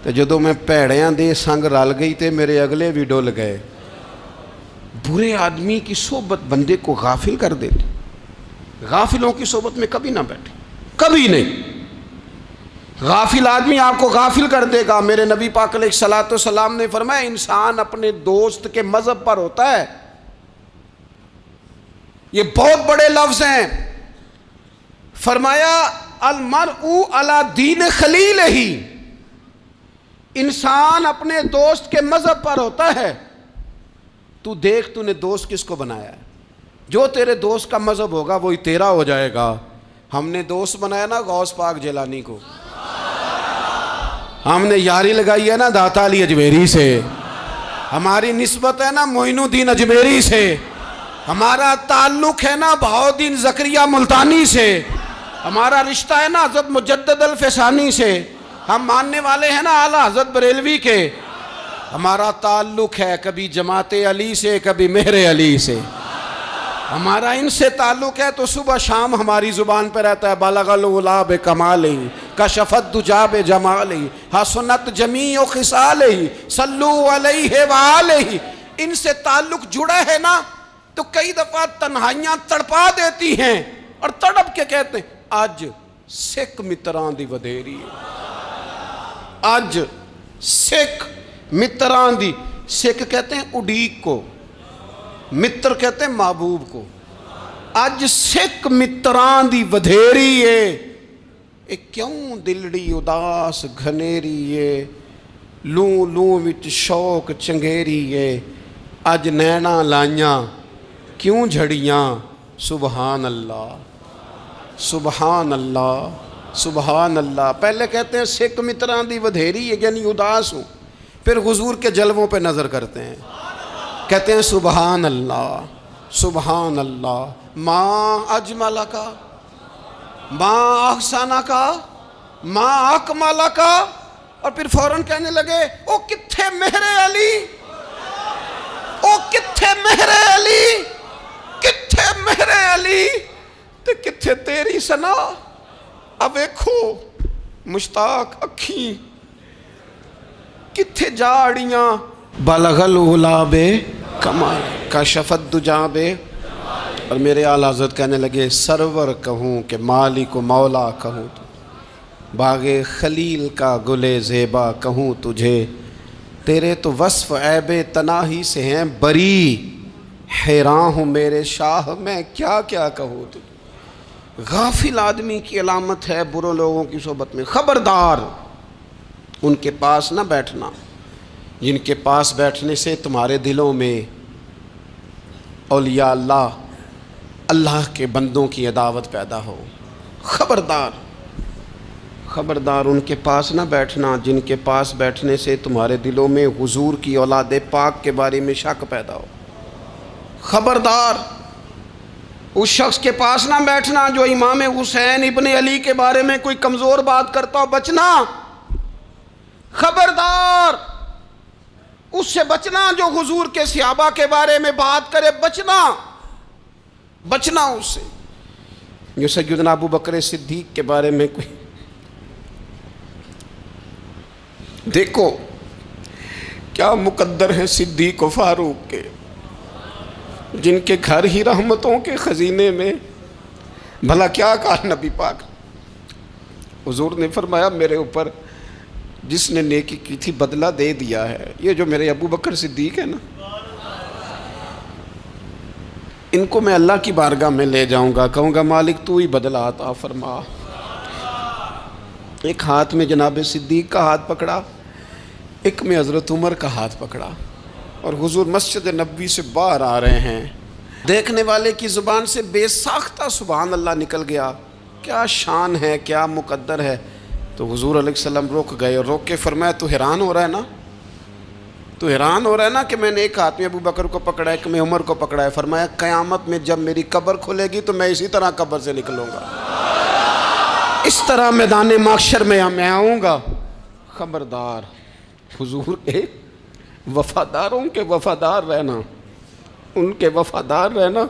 A: تے جدوں میں پیڑیاں دے سنگ رل گئی تے میرے اگلے بھی ڈل گئے۔ برے آدمی کی صحبت بندے کو غافل کر دیتی۔ غافلوں کی صحبت میں کبھی نہ بیٹھیں، کبھی نہیں۔ غافل آدمی آپ کو غافل کر دے گا۔ میرے نبی پاک علیہ الصلوۃ والسلام نے فرمایا انسان اپنے دوست کے مذہب پر ہوتا ہے۔ یہ بہت بڑے لفظ ہیں۔ فرمایا المرء علی دین خلیلہ، انسان اپنے دوست کے مذہب پر ہوتا ہے۔ تو دیکھ تو نے دوست کس کو بنایا ہے، جو تیرے دوست کا مذہب ہوگا وہی تیرا ہو جائے گا۔ ہم نے دوست بنایا نا غوث پاک جیلانی کو، ہم نے یاری لگائی ہے نا داتا علی اجمیری سے، ہماری نسبت ہے نا معین الدین اجمیری سے، ہمارا تعلق ہے نا بہاؤالدین زکریہ ملتانی سے، ہمارا رشتہ ہے نا حضرت مجدد الفسانی سے، ہم ماننے والے ہیں نا اعلیٰ حضرت بریلوی کے، ہمارا تعلق ہے کبھی جماعت علی سے کبھی مہر علی سے، ہمارا ان سے تعلق ہے تو صبح شام ہماری زبان پہ رہتا ہے بالغ العلا بکمالہ کشف الدجی بجمالہ حسنت جمیع خصالہ صلو علیہ وآلہ۔ ان سے تعلق جڑا ہے نا تو کئی دفعہ تنہائیاں تڑپا دیتی ہیں اور تڑپ کے کہتے ہیں آج سکھ متران دی ودھیری ہے، آج سکھ متران دی، سکھ کہتے ہیں اڈیق کو، متر کہتے ہیں محبوب کو، اج سکھ متران دی ودھیری ہے، اے کیوں دلڑی اداس گھنیری ہے، لوں لوں وچ شوق چنگیری ہے، اج نینا لائیاں کیوں جھڑیاں، سبحان اللہ سبحان اللہ سبحان اللہ۔ پہلے کہتے ہیں سکھ متران دی ودھیری ہے یعنی اداس ہوں، پھر حضور کے جلووں پہ نظر کرتے ہیں، کہتے ہیں سبحان اللہ سبحان اللہ، ماں اجمل کا ماں احسن کا ماں اکمل کا، اور پھر فوراً کہنے لگے او کتھے مہر علی، او کتھے مہر علی، کتھے مہر علی تے کتھے تیری سنا، اب ویکھو مشتاق اکھیں کتھے جاڑیاں، بلغ العلا بے کمال کشف الدجی بے، اور میرے اعلیٰ حضرت کہنے لگے سرور کہوں کہ مالک و مولا کہوں تو، باغ خلیل کا گلے زیبا کہوں تجھے، تیرے تو وصف عیب تناہی سے ہیں بری، حیران ہوں میرے شاہ میں کیا کیا کہوں تجھے۔ غافل آدمی کی علامت ہے برے لوگوں کی صحبت میں، خبردار ان کے پاس نہ بیٹھنا جن کے پاس بیٹھنے سے تمہارے دلوں میں اولیاء اللہ اللہ کے بندوں کی عداوت پیدا ہو، خبردار خبردار ان کے پاس نہ بیٹھنا جن کے پاس بیٹھنے سے تمہارے دلوں میں حضور کی اولاد پاک کے بارے میں شک پیدا ہو، خبردار اس شخص کے پاس نہ بیٹھنا جو امام حسین ابن علی کے بارے میں کوئی کمزور بات کرتا ہو، بچنا، خبردار اس سے بچنا جو حضور کے صحابہ کے بارے میں بات کرے، بچنا بچنا اس سے، جو سیدنا ابو بکر صدیق کے بارے میں کوئی، دیکھو کیا مقدر ہیں صدیق و فاروق کے، جن کے گھر ہی رحمتوں کے خزینے میں، بھلا کیا کہا نبی پاک، حضور نے فرمایا میرے اوپر جس نے نیکی کی تھی بدلہ دے دیا ہے، یہ جو میرے ابو بکر صدیق ہے نا، ان کو میں اللہ کی بارگاہ میں لے جاؤں گا، کہوں گا مالک تو ہی بدلہ عطا فرما۔ ایک ہاتھ میں جناب صدیق کا ہاتھ پکڑا، ایک میں حضرت عمر کا ہاتھ پکڑا، اور حضور مسجد نبوی سے باہر آ رہے ہیں، دیکھنے والے کی زبان سے بے ساختہ سبحان اللہ نکل گیا، کیا شان ہے کیا مقدر ہے۔ تو حضور علیہ السلام رک گئے اور روک کے فرمایا تو حیران ہو رہا ہے نا، تو حیران ہو رہا ہے نا کہ میں نے ایک ہاتھ میں ابو بکر کو پکڑا ہے، ایک میں عمر کو پکڑا ہے، فرمایا قیامت میں جب میری قبر کھلے گی تو میں اسی طرح قبر سے نکلوں گا، اس طرح میدان محشر میں میں آؤں گا۔ خبردار حضور کے وفاداروں کے وفادار رہنا، ان کے وفادار رہنا،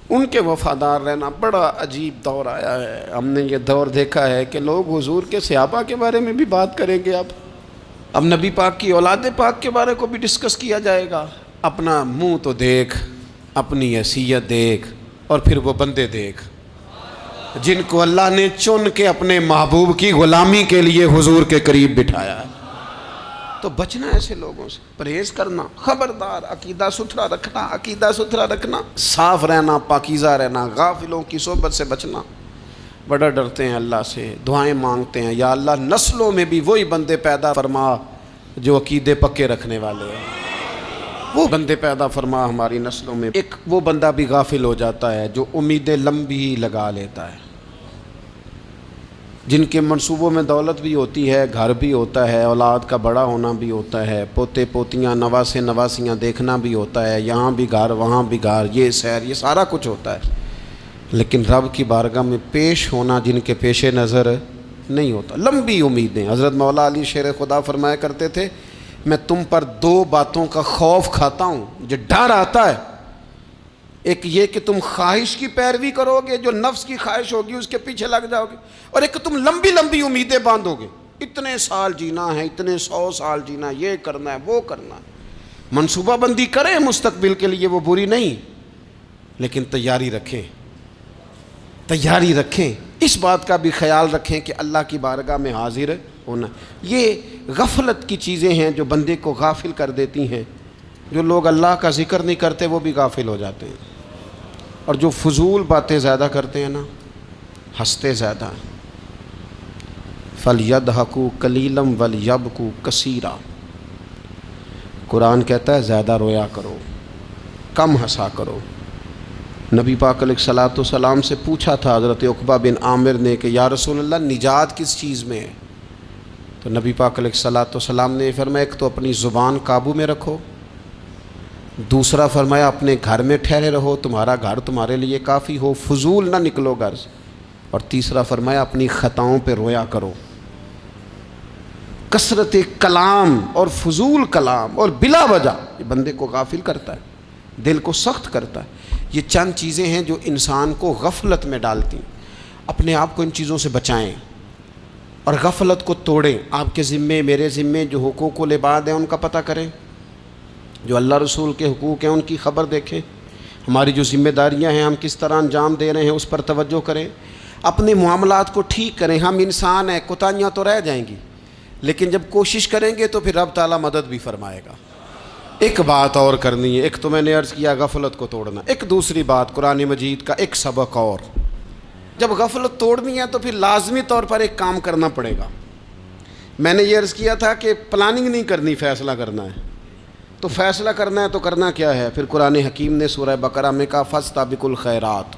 A: ان کے وفادار رہنا۔ بڑا عجیب دور آیا ہے، ہم نے یہ دور دیکھا ہے کہ لوگ حضور کے صحابہ کے بارے میں بھی بات کریں گے، اب نبی پاک کی اولاد پاک کے بارے کو بھی ڈسکس کیا جائے گا۔ اپنا منہ تو دیکھ، اپنی حیثیت دیکھ، اور پھر وہ بندے دیکھ جن کو اللہ نے چن کے اپنے محبوب کی غلامی کے لیے حضور کے قریب بٹھایا ہے۔ تو بچنا ایسے لوگوں سے، پرہیز کرنا، خبردار عقیدہ ستھرا رکھنا، عقیدہ ستھرا رکھنا، صاف رہنا، پاکیزہ رہنا، غافلوں کی صحبت سے بچنا۔ بڑا ڈرتے ہیں اللہ سے، دعائیں مانگتے ہیں یا اللہ نسلوں میں بھی وہی بندے پیدا فرما جو عقیدے پکے رکھنے والے ہیں، وہ بندے پیدا فرما ہماری نسلوں میں۔ ایک وہ بندہ بھی غافل ہو جاتا ہے جو امیدیں لمبی ہی لگا لیتا ہے، جن کے منصوبوں میں دولت بھی ہوتی ہے، گھر بھی ہوتا ہے، اولاد کا بڑا ہونا بھی ہوتا ہے، پوتے پوتیاں نواسے نواسیاں دیکھنا بھی ہوتا ہے، یہاں بھی گھر وہاں بھی گھر، یہ سیر، یہ سارا کچھ ہوتا ہے، لیکن رب کی بارگاہ میں پیش ہونا جن کے پیش نظر نہیں ہوتا۔ لمبی امیدیں۔ حضرت مولا علی شیر خدا فرمایا کرتے تھے، میں تم پر دو باتوں کا خوف کھاتا ہوں، جو ڈر آتا ہے، ایک یہ کہ تم خواہش کی پیروی کرو گے، جو نفس کی خواہش ہوگی اس کے پیچھے لگ جاؤ گے، اور ایک کہ تم لمبی لمبی امیدیں باندھو گے، اتنے سال جینا ہے، اتنے 100 سال جینا، یہ کرنا ہے، وہ کرنا ہے۔ منصوبہ بندی کریں مستقبل کے لیے، وہ بری نہیں، لیکن تیاری رکھیں، تیاری رکھیں، اس بات کا بھی خیال رکھیں کہ اللہ کی بارگاہ میں حاضر ہونا۔ یہ غفلت کی چیزیں ہیں جو بندے کو غافل کر دیتی ہیں۔ جو لوگ اللہ کا ذکر نہیں کرتے وہ بھی غافل ہو جاتے ہیں، اور جو فضول باتیں زیادہ کرتے ہیں نا، ہنستے زیادہ ہیں۔ فَلْيَضْحَكُوا قَلِيلًا وَلْيَبْكُوا كَثِيرًا۔ قرآن کہتا ہے زیادہ رویا کرو، کم ہنسا کرو۔ نبی پاک علیہ الصلوۃ والسلام سے پوچھا تھا حضرت عقبہ بن عامر نے کہ یا رسول اللہ نجات کس چیز میں ہے؟ تو نبی پاک علیہ الصلوۃ والسلام نے فرمایا ایک تو اپنی زبان قابو میں رکھو، دوسرا فرمایا اپنے گھر میں ٹھہرے رہو، تمہارا گھر تمہارے لیے کافی ہو، فضول نہ نکلو گھر سے، اور تیسرا فرمایا اپنی خطاؤں پہ رویا کرو۔ کثرت کلام اور فضول کلام اور بلا وجہ یہ بندے کو غافل کرتا ہے، دل کو سخت کرتا ہے۔ یہ چند چیزیں ہیں جو انسان کو غفلت میں ڈالتی ہیں۔ اپنے آپ کو ان چیزوں سے بچائیں اور غفلت کو توڑیں۔ آپ کے ذمے، میرے ذمے جو حقوق العباد ہیں ان کا پتہ کریں، جو اللہ رسول کے حقوق ہیں ان کی خبر دیکھیں، ہماری جو ذمہ داریاں ہیں ہم کس طرح انجام دے رہے ہیں اس پر توجہ کریں، اپنے معاملات کو ٹھیک کریں۔ ہم انسان ہیں، کوتاہیاں تو رہ جائیں گی، لیکن جب کوشش کریں گے تو پھر رب تعالیٰ مدد بھی فرمائے گا۔ ایک بات اور کرنی ہے، ایک تو میں نے عرض کیا غفلت کو توڑنا، ایک دوسری بات قرآن مجید کا ایک سبق اور، جب غفلت توڑنی ہے تو پھر لازمی طور پر ایک کام کرنا پڑے گا۔ میں نے یہ عرض کیا تھا کہ پلاننگ نہیں کرنی، فیصلہ کرنا ہے۔ تو فیصلہ کرنا ہے تو کرنا کیا ہے؟ پھر قرآن حکیم نے سورہ بقرہ میں کہا فاستبقوا الخیرات،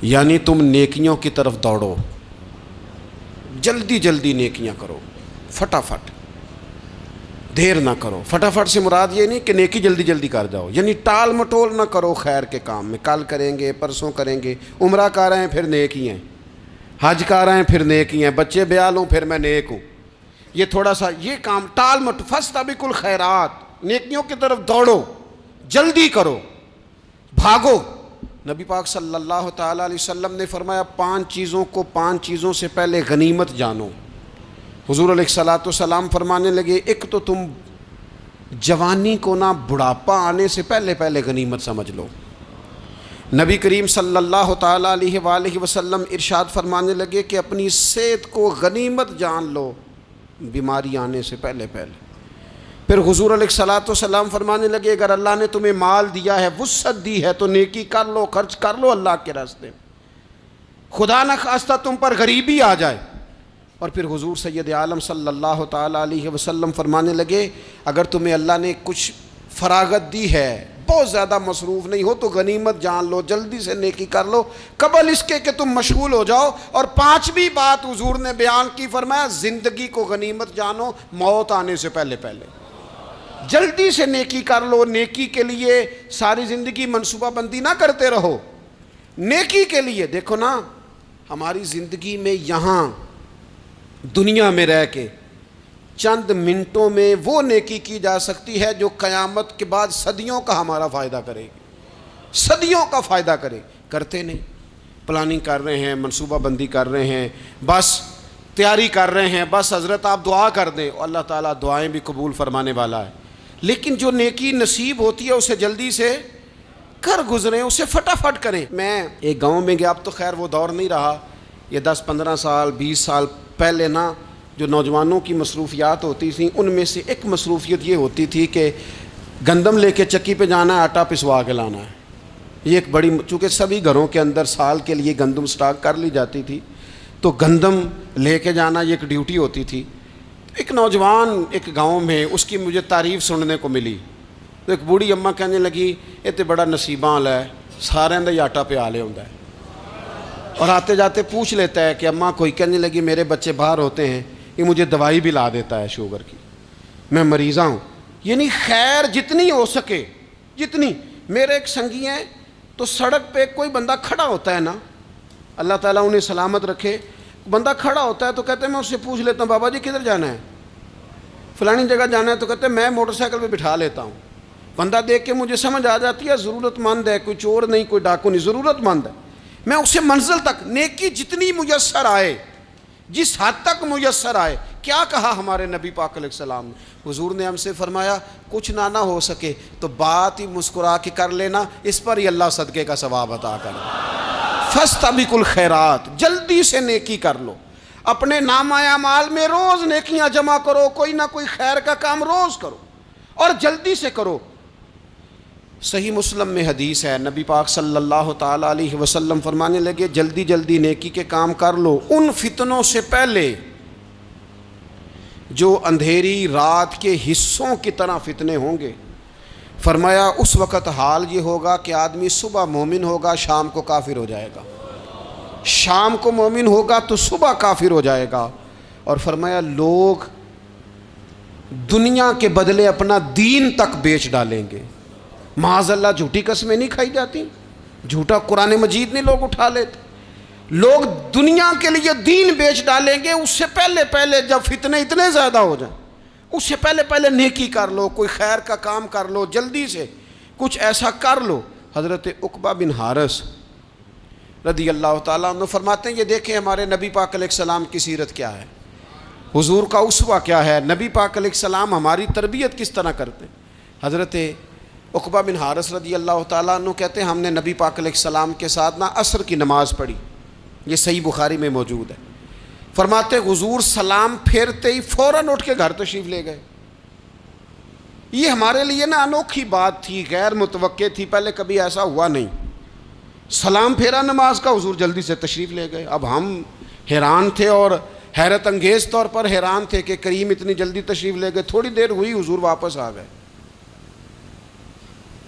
A: یعنی تم نیکیوں کی طرف دوڑو، جلدی جلدی نیکیاں کرو، فٹافٹ، دیر نہ کرو۔ فٹافٹ سے مراد یہ نہیں کہ نیکی جلدی جلدی کر جاؤ، یعنی ٹال مٹول نہ کرو خیر کے کام میں، کل کریں گے، پرسوں کریں گے، عمرہ کر رہے ہیں پھر نیکی ہیں، حج کر رہے ہیں پھر نیکی ہیں، بچے بیال ہوں پھر میں نیک ہوں، یہ تھوڑا سا یہ کام ٹال مٹ، فاستبقوا الخیرات، نیکیوں کی طرف دوڑو، جلدی کرو، بھاگو۔ نبی پاک صلی اللہ تعالیٰ علیہ وسلم نے فرمایا 5 چیزوں سے پہلے غنیمت جانو۔ حضور علیہ الصلوۃ والسلام فرمانے لگے ایک تو تم جوانی کو نہ بڑھاپا آنے سے پہلے پہلے غنیمت سمجھ لو۔ نبی کریم صلی اللہ تعالیٰ علیہ وآلہ وسلم ارشاد فرمانے لگے کہ اپنی صحت کو غنیمت جان لو، بیماری آنے سے پہلے پہلے۔ پھر حضور علیہ الصلوۃ والسلام فرمانے لگے اگر اللہ نے تمہیں مال دیا ہے، وسعت دی ہے، تو نیکی کر لو، خرچ کر لو اللہ کے راستے میں، خدا نہ خواستہ تم پر غریبی آ جائے۔ اور پھر حضور سید عالم صلی اللہ تعالیٰ علیہ وسلم فرمانے لگے اگر تمہیں اللہ نے کچھ فراغت دی ہے، بہت زیادہ مصروف نہیں ہو، تو غنیمت جان لو، جلدی سے نیکی کر لو قبل اس کے کہ تم مشغول ہو جاؤ۔ اور 5ویں بات حضور نے بیان کی، فرمایا زندگی کو غنیمت جانو، موت آنے سے پہلے پہلے جلدی سے نیکی کر لو۔ نیکی کے لیے ساری زندگی منصوبہ بندی نہ کرتے رہو، نیکی کے لیے دیکھو نا، ہماری زندگی میں یہاں دنیا میں رہ کے چند منٹوں میں وہ نیکی کی جا سکتی ہے جو قیامت کے بعد صدیوں کا ہمارا فائدہ کرے گی، صدیوں کا فائدہ کرتے نہیں۔ پلاننگ کر رہے ہیں، منصوبہ بندی کر رہے ہیں، بس تیاری کر رہے ہیں، بس حضرت آپ دعا کر دیں، اللہ تعالیٰ دعائیں بھی قبول فرمانے والا ہے، لیکن جو نیکی نصیب ہوتی ہے اسے جلدی سے کر گزریں، اسے فٹافٹ کریں۔ میں ایک گاؤں میں گیا، اب تو خیر وہ دور نہیں رہا، یہ 10-15 سال 20 سال پہلے نا جو نوجوانوں کی مصروفیات ہوتی تھیں ان میں سے ایک مصروفیت یہ ہوتی تھی کہ گندم لے کے چکی پہ جانا ہے، آٹا پسوا کے لانا ہے۔ یہ ایک بڑی، چونکہ سبھی گھروں کے اندر سال کے لیے گندم سٹاک کر لی جاتی تھی، تو گندم لے کے جانا یہ ایک ڈیوٹی ہوتی تھی۔ ایک نوجوان ایک گاؤں میں، اس کی مجھے تعریف سننے کو ملی، تو ایک بوڑھی اماں کہنے لگی یہ تو بڑا نصیباں والا ہے، سارے دا آٹا پیا لے ہوندا ہے۔ اور آتے جاتے پوچھ لیتا ہے کہ اماں کوئی کہنے لگی میرے بچے باہر ہوتے ہیں، یہ مجھے دوائی بھی لا دیتا ہے شوگر کی، میں مریضہ ہوں۔ یعنی خیر جتنی ہو سکے، جتنی۔ میرے ایک سنگی ہیں تو سڑک پہ کوئی بندہ کھڑا ہوتا ہے نا، اللہ تعالیٰ انہیں سلامت رکھے، بندہ کھڑا ہوتا ہے تو کہتے ہیں میں اس سے پوچھ لیتا ہوں بابا جی کدھر جانا ہے، فلانی جگہ جانا ہے، تو کہتے ہیں میں موٹر سائیکل پہ بٹھا لیتا ہوں۔ بندہ دیکھ کے مجھے سمجھ آ جاتی ہے ضرورت مند ہے، کوئی چور نہیں، کوئی ڈاکو نہیں، ضرورت مند ہے، میں اسے منزل تک نیکی جتنی میسر آئے، جس حد تک میسر آئے۔ کیا کہا ہمارے نبی پاک علیہ السلام نے؟ حضور نے ہم سے فرمایا کچھ نہ ہو سکے تو بات ہی مسکرا کے کر لینا، اس پر ہی اللہ صدقے کا ثواب عطا کر دے۔ فاستبقوا الخیرات، جلدی سے نیکی کر لو، اپنے نامہ اعمال میں روز نیکیاں جمع کرو، کوئی نہ کوئی خیر کا کام روز کرو اور جلدی سے کرو۔ صحیح مسلم میں حدیث ہے، نبی پاک صلی اللہ تعالیٰ علیہ وسلم فرمانے لگے جلدی جلدی نیکی کے کام کر لو ان فتنوں سے پہلے جو اندھیری رات کے حصوں کی طرح فتنے ہوں گے۔ فرمایا اس وقت حال یہ ہوگا کہ آدمی صبح مومن ہوگا، شام کو کافر ہو جائے گا، شام کو مومن ہوگا تو صبح کافر ہو جائے گا۔ اور فرمایا لوگ دنیا کے بدلے اپنا دین تک بیچ ڈالیں گے۔ معاذ اللہ جھوٹی قسمیں نہیں کھائی جاتی، جھوٹا قرآن مجید نہیں لوگ اٹھا لیتے، لوگ دنیا کے لیے دین بیچ ڈالیں گے۔ اس سے پہلے جب فتنے اتنے زیادہ ہو جائیں، اس سے پہلے نیکی کر لو، کوئی خیر کا کام کر لو، جلدی سے کچھ ایسا کر لو۔ حضرت عقبہ بن حارث رضی اللہ تعالیٰ عنہ فرماتے ہیں یہ دیکھیں ہمارے نبی پاک علیہ السلام کی سیرت کیا ہے، حضور کا اسوہ کیا ہے، نبی پاک علیہ السلام ہماری تربیت کس طرح کرتے ہیں۔ حضرت عقبہ بن حارث رضی اللہ تعالیٰ عنہ کہتے ہیں ہم نے نبی پاک علیہ السلام کے ساتھ عصر کی نماز پڑھی، یہ صحیح بخاری میں موجود ہے۔ فرماتے حضور سلام پھیرتے ہی فوراً اٹھ کے گھر تشریف لے گئے۔ یہ ہمارے لیے انوکھی بات تھی، غیر متوقع تھی، پہلے کبھی ایسا ہوا نہیں۔ سلام پھیرا نماز کا، حضور جلدی سے تشریف لے گئے۔ اب ہم حیران تھے اور حیرت انگیز طور پر حیران تھے کہ کریم اتنی جلدی تشریف لے گئے۔ تھوڑی دیر ہوئی حضور واپس آ گئے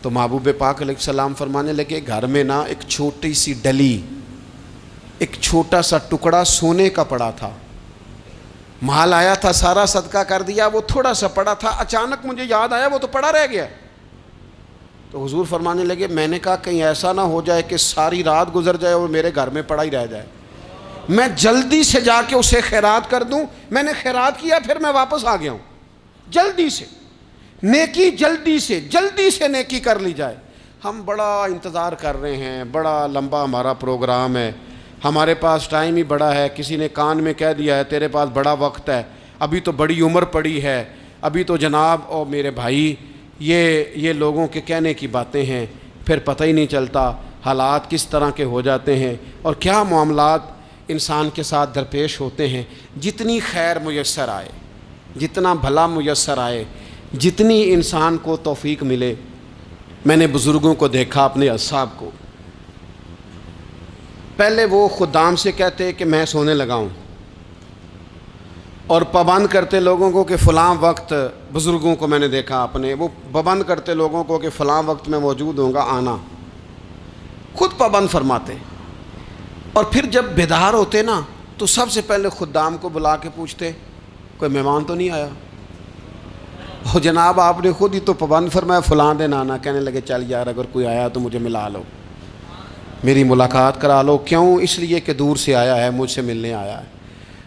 A: تو محبوب پاک علیہ السلام فرمانے لگے گھر میں ایک چھوٹی سی ڈلی، ایک چھوٹا سا ٹکڑا سونے کا پڑا تھا، مال آیا تھا سارا صدقہ کر دیا، وہ تھوڑا سا پڑا تھا، اچانک مجھے یاد آیا وہ تو پڑا رہ گیا۔ تو حضور فرمانے لگے میں نے کہا کہیں ایسا نہ ہو جائے کہ ساری رات گزر جائے اور میرے گھر میں پڑا ہی رہ جائے، میں جلدی سے جا کے اسے خیرات کر دوں۔ میں نے خیرات کیا پھر میں واپس آ گیا ہوں۔ جلدی سے نیکی، جلدی سے نیکی کر لی جائے۔ ہم بڑا انتظار کر رہے ہیں، بڑا لمبا ہمارا پروگرام ہے، ہمارے پاس ٹائم ہی بڑا ہے، کسی نے کان میں کہہ دیا ہے تیرے پاس بڑا وقت ہے، ابھی تو بڑی عمر پڑی ہے، ابھی تو جناب او میرے بھائی یہ لوگوں کے کہنے کی باتیں ہیں، پھر پتہ ہی نہیں چلتا حالات کس طرح کے ہو جاتے ہیں اور کیا معاملات انسان کے ساتھ درپیش ہوتے ہیں۔ جتنی خیر میسر آئے، جتنا بھلا میسر آئے، جتنی انسان کو توفیق ملے۔ میں نے بزرگوں کو دیکھا، اپنے اصحاب کو، پہلے وہ خدام سے کہتے کہ میں سونے لگا ہوں اور پابند کرتے لوگوں کو کہ فلاں وقت، بزرگوں کو میں نے دیکھا اپنے، وہ پابند کرتے لوگوں کو کہ فلاں وقت میں موجود ہوں گا آنا، خود پابند فرماتے، اور پھر جب بیدار ہوتے تو سب سے پہلے خدام کو بلا کے پوچھتے کوئی مہمان تو نہیں آیا؟ اور جناب آپ نے خود ہی تو پابند فرمایا فلاں دن آنا۔ کہنے لگے چل یار اگر کوئی آیا تو مجھے ملا لو، میری ملاقات کرا لو۔ کیوں؟ اس لیے کہ دور سے آیا ہے، مجھ سے ملنے آیا ہے،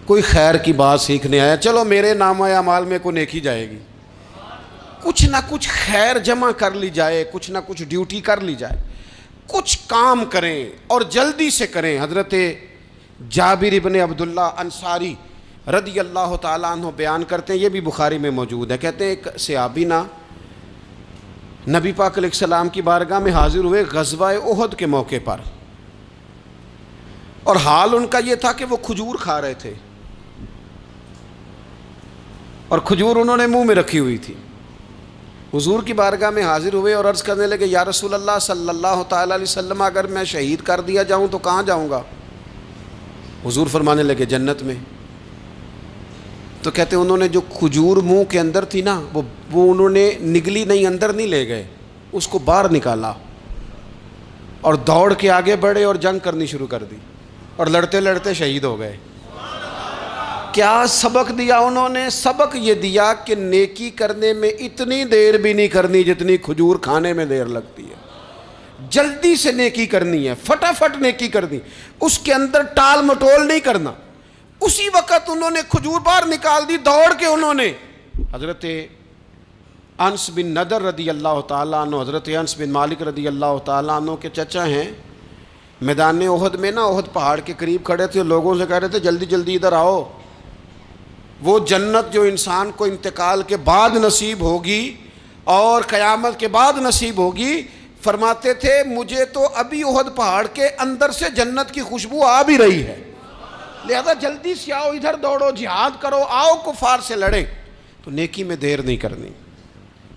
A: کوئی خیر کی بات سیکھنے آیا، چلو میرے نامہ اعمال میں کو نیکی جائے گی، کچھ نہ کچھ خیر جمع کر لی جائے، کچھ نہ کچھ ڈیوٹی کر لی جائے، کچھ کام کریں اور جلدی سے کریں۔ حضرت جابر ابن عبداللہ انصاری رضی اللہ تعالیٰ عنہ بیان کرتے ہیں، یہ بھی بخاری میں موجود ہے، کہتے ہیں ایک صحابی نبی پاک علیہ السلام کی بارگاہ میں حاضر ہوئے غزوہ احد کے موقع پر، اور حال ان کا یہ تھا کہ وہ کھجور کھا رہے تھے اور کھجور انہوں نے منہ میں رکھی ہوئی تھی۔ حضور کی بارگاہ میں حاضر ہوئے اور عرض کرنے لگے یا رسول اللہ صلی اللہ تعالیٰ علیہ وسلم اگر میں شہید کر دیا جاؤں تو کہاں جاؤں گا؟ حضور فرمانے لگے جنت میں۔ تو کہتے ہیں انہوں نے جو کھجور منہ کے اندر تھی وہ انہوں نے نگلی نہیں، اندر نہیں لے گئے، اس کو باہر نکالا اور دوڑ کے آگے بڑھے اور جنگ کرنی شروع کر دی۔ اور لڑتے لڑتے شہید ہو گئے۔ کیا سبق دیا انہوں نے؟ سبق یہ دیا کہ نیکی کرنے میں اتنی دیر بھی نہیں کرنی جتنی کھجور کھانے میں دیر لگتی ہے۔ جلدی سے نیکی کرنی ہے، فٹافٹ نیکی کرنی، اس کے اندر ٹال مٹول نہیں کرنا۔ اسی وقت انہوں نے کھجور باہر نکال دی، دوڑ کے انہوں نے حضرت انس بن نضر رضی اللہ تعالیٰ عنہ، حضرت انس بن مالک رضی اللہ تعالیٰ عنہ کے چچا ہیں، میدان احد میں نا، احد پہاڑ کے قریب کھڑے تھے، لوگوں سے کہہ رہے تھے جلدی جلدی ادھر آؤ، وہ جنت جو انسان کو انتقال کے بعد نصیب ہوگی اور قیامت کے بعد نصیب ہوگی، فرماتے تھے مجھے تو ابھی احد پہاڑ کے اندر سے جنت کی خوشبو آ بھی رہی ہے، لہذا جلدی سے آؤ، ادھر دوڑو، جہاد کرو، آؤ کفار سے لڑیں۔ تو نیکی میں دیر نہیں کرنی،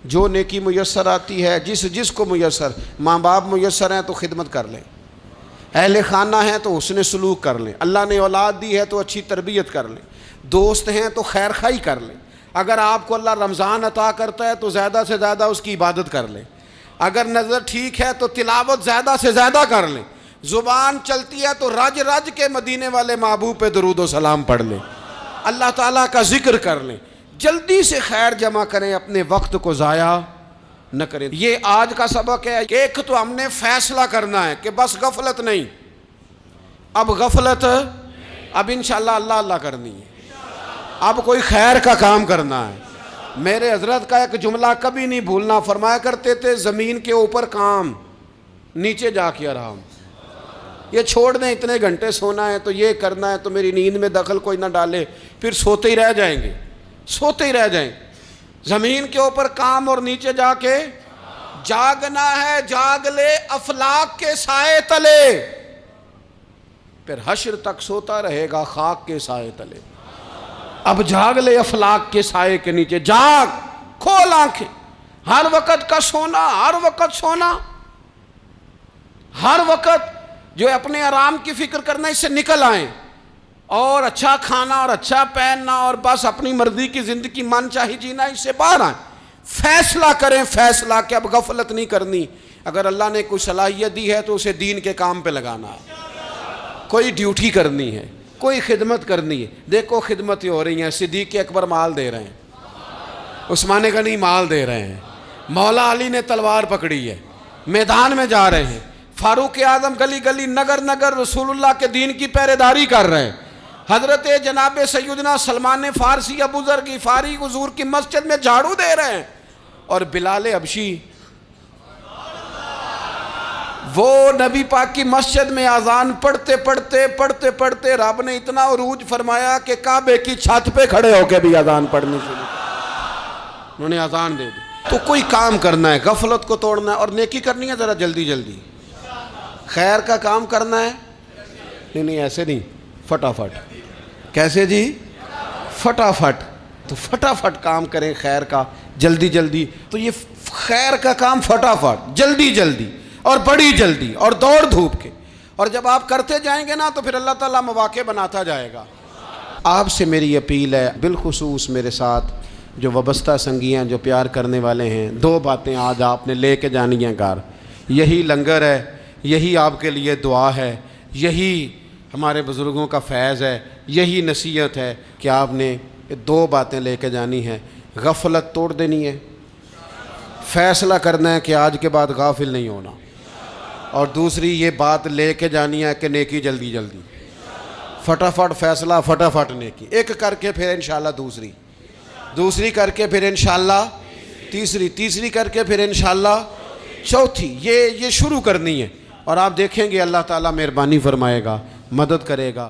A: جو نیکی میسر آتی ہے، جس کو میسر، ماں باپ میسر ہیں تو خدمت کر لیں، اہل خانہ ہیں تو حسن سلوک کر لیں، اللہ نے اولاد دی ہے تو اچھی تربیت کر لیں، دوست ہیں تو خیر خواہی کر لیں، اگر آپ کو اللہ رمضان عطا کرتا ہے تو زیادہ سے زیادہ اس کی عبادت کر لیں، اگر نظر ٹھیک ہے تو تلاوت زیادہ سے زیادہ کر لیں، زبان چلتی ہے تو رج رج کے مدینے والے محبوب پہ درود و سلام پڑھ لیں، اللہ تعالیٰ کا ذکر کر لیں، جلدی سے خیر جمع کریں، اپنے وقت کو ضائع نہ کریں۔ یہ آج کا سبق ہے کہ ایک تو ہم نے فیصلہ کرنا ہے کہ بس غفلت نہیں، اب غفلت، اب انشاءاللہ اللہ اللہ کرنی ہے، اب کوئی خیر کا کام کرنا ہے۔ میرے حضرت کا ایک جملہ کبھی نہیں بھولنا، فرمایا کرتے تھے زمین کے اوپر کام، نیچے جا کے آرام، یہ چھوڑ دیں اتنے گھنٹے سونا ہے تو یہ کرنا ہے تو میری نیند میں دخل کوئی نہ ڈالے، پھر سوتے ہی رہ جائیں گے، سوتے ہی رہ جائیں گے۔ زمین کے اوپر کام اور نیچے جا کے جاگنا ہے، جاگ لے افلاک کے سائے تلے، پھر حشر تک سوتا رہے گا خاک کے سائے تلے۔ اب جاگ لے افلاک کے سائے کے نیچے، جاگ، کھول آنکھیں، ہر وقت کا سونا، ہر وقت سونا، ہر وقت جو اپنے آرام کی فکر کرنا، اس سے نکل آئیں اور اچھا کھانا اور اچھا پہننا اور بس اپنی مرضی کی زندگی من چاہی جینا، اس سے باہر آئیں، فیصلہ کریں، فیصلہ کہ اب غفلت نہیں کرنی، اگر اللہ نے کوئی صلاحیت دی ہے تو اسے دین کے کام پہ لگانا ہے، کوئی ڈیوٹی کرنی ہے، کوئی خدمت کرنی ہے۔ دیکھو خدمتیں ہو رہی ہیں، صدیق اکبر مال دے رہے ہیں، عثمان غنی مال دے رہے ہیں، مولا علی نے تلوار پکڑی ہے، میدان میں جا رہے ہیں، فاروق اعظم گلی گلی نگر نگر رسول اللہ کے دین کی پہرے داری کر رہے ہیں، حضرت جناب سیدنا سلمان فارسی ابو ذر غفاری حضور کی مسجد میں جھاڑو دے رہے ہیں، اور بلال حبشی وہ نبی پاک کی مسجد میں اذان پڑھتے پڑھتے رب نے اتنا عروج فرمایا کہ کعبے کی چھت پہ کھڑے ہو کے بھی اذان پڑھنی شروع، انہوں نے اذان دے دی۔ تو کوئی کام کرنا ہے، غفلت کو توڑنا ہے اور نیکی کرنی ہے، ذرا جلدی جلدی خیر کا کام کرنا ہے، نہیں ایسے نہیں، فٹافٹ۔ کیسے جی؟ فٹافٹ، تو فٹافٹ کام کریں خیر کا، جلدی جلدی۔ تو یہ خیر کا کام فٹافٹ، جلدی جلدی اور بڑی جلدی اور دوڑ دھوپ کے، اور جب آپ کرتے جائیں گے نا تو پھر اللہ تعالیٰ مواقع بناتا جائے گا۔ آپ سے میری اپیل ہے، بالخصوص میرے ساتھ جو وابستہ سنگی ہیں، جو پیار کرنے والے ہیں، دو باتیں آج آپ نے لے کے جانی ہیں گھر، یہی لنگر ہے، یہی آپ کے لیے دعا ہے، یہی ہمارے بزرگوں کا فیض ہے، یہی نصیحت ہے کہ آپ نے دو باتیں لے کے جانی ہیں۔ غفلت توڑ دینی ہے، فیصلہ کرنا ہے کہ آج کے بعد غافل نہیں ہونا، اور دوسری یہ بات لے کے جانی ہے کہ نیکی جلدی جلدی، فٹافٹ فیصلہ، فٹافٹ نیکی، ایک کر کے پھر انشاءاللہ دوسری کر کے پھر انشاءاللہ تیسری کر کے پھر انشاءاللہ چوتھی، یہ شروع کرنی ہے، اور آپ دیکھیں گے اللہ تعالیٰ مہربانی فرمائے گا، مدد کرے گا۔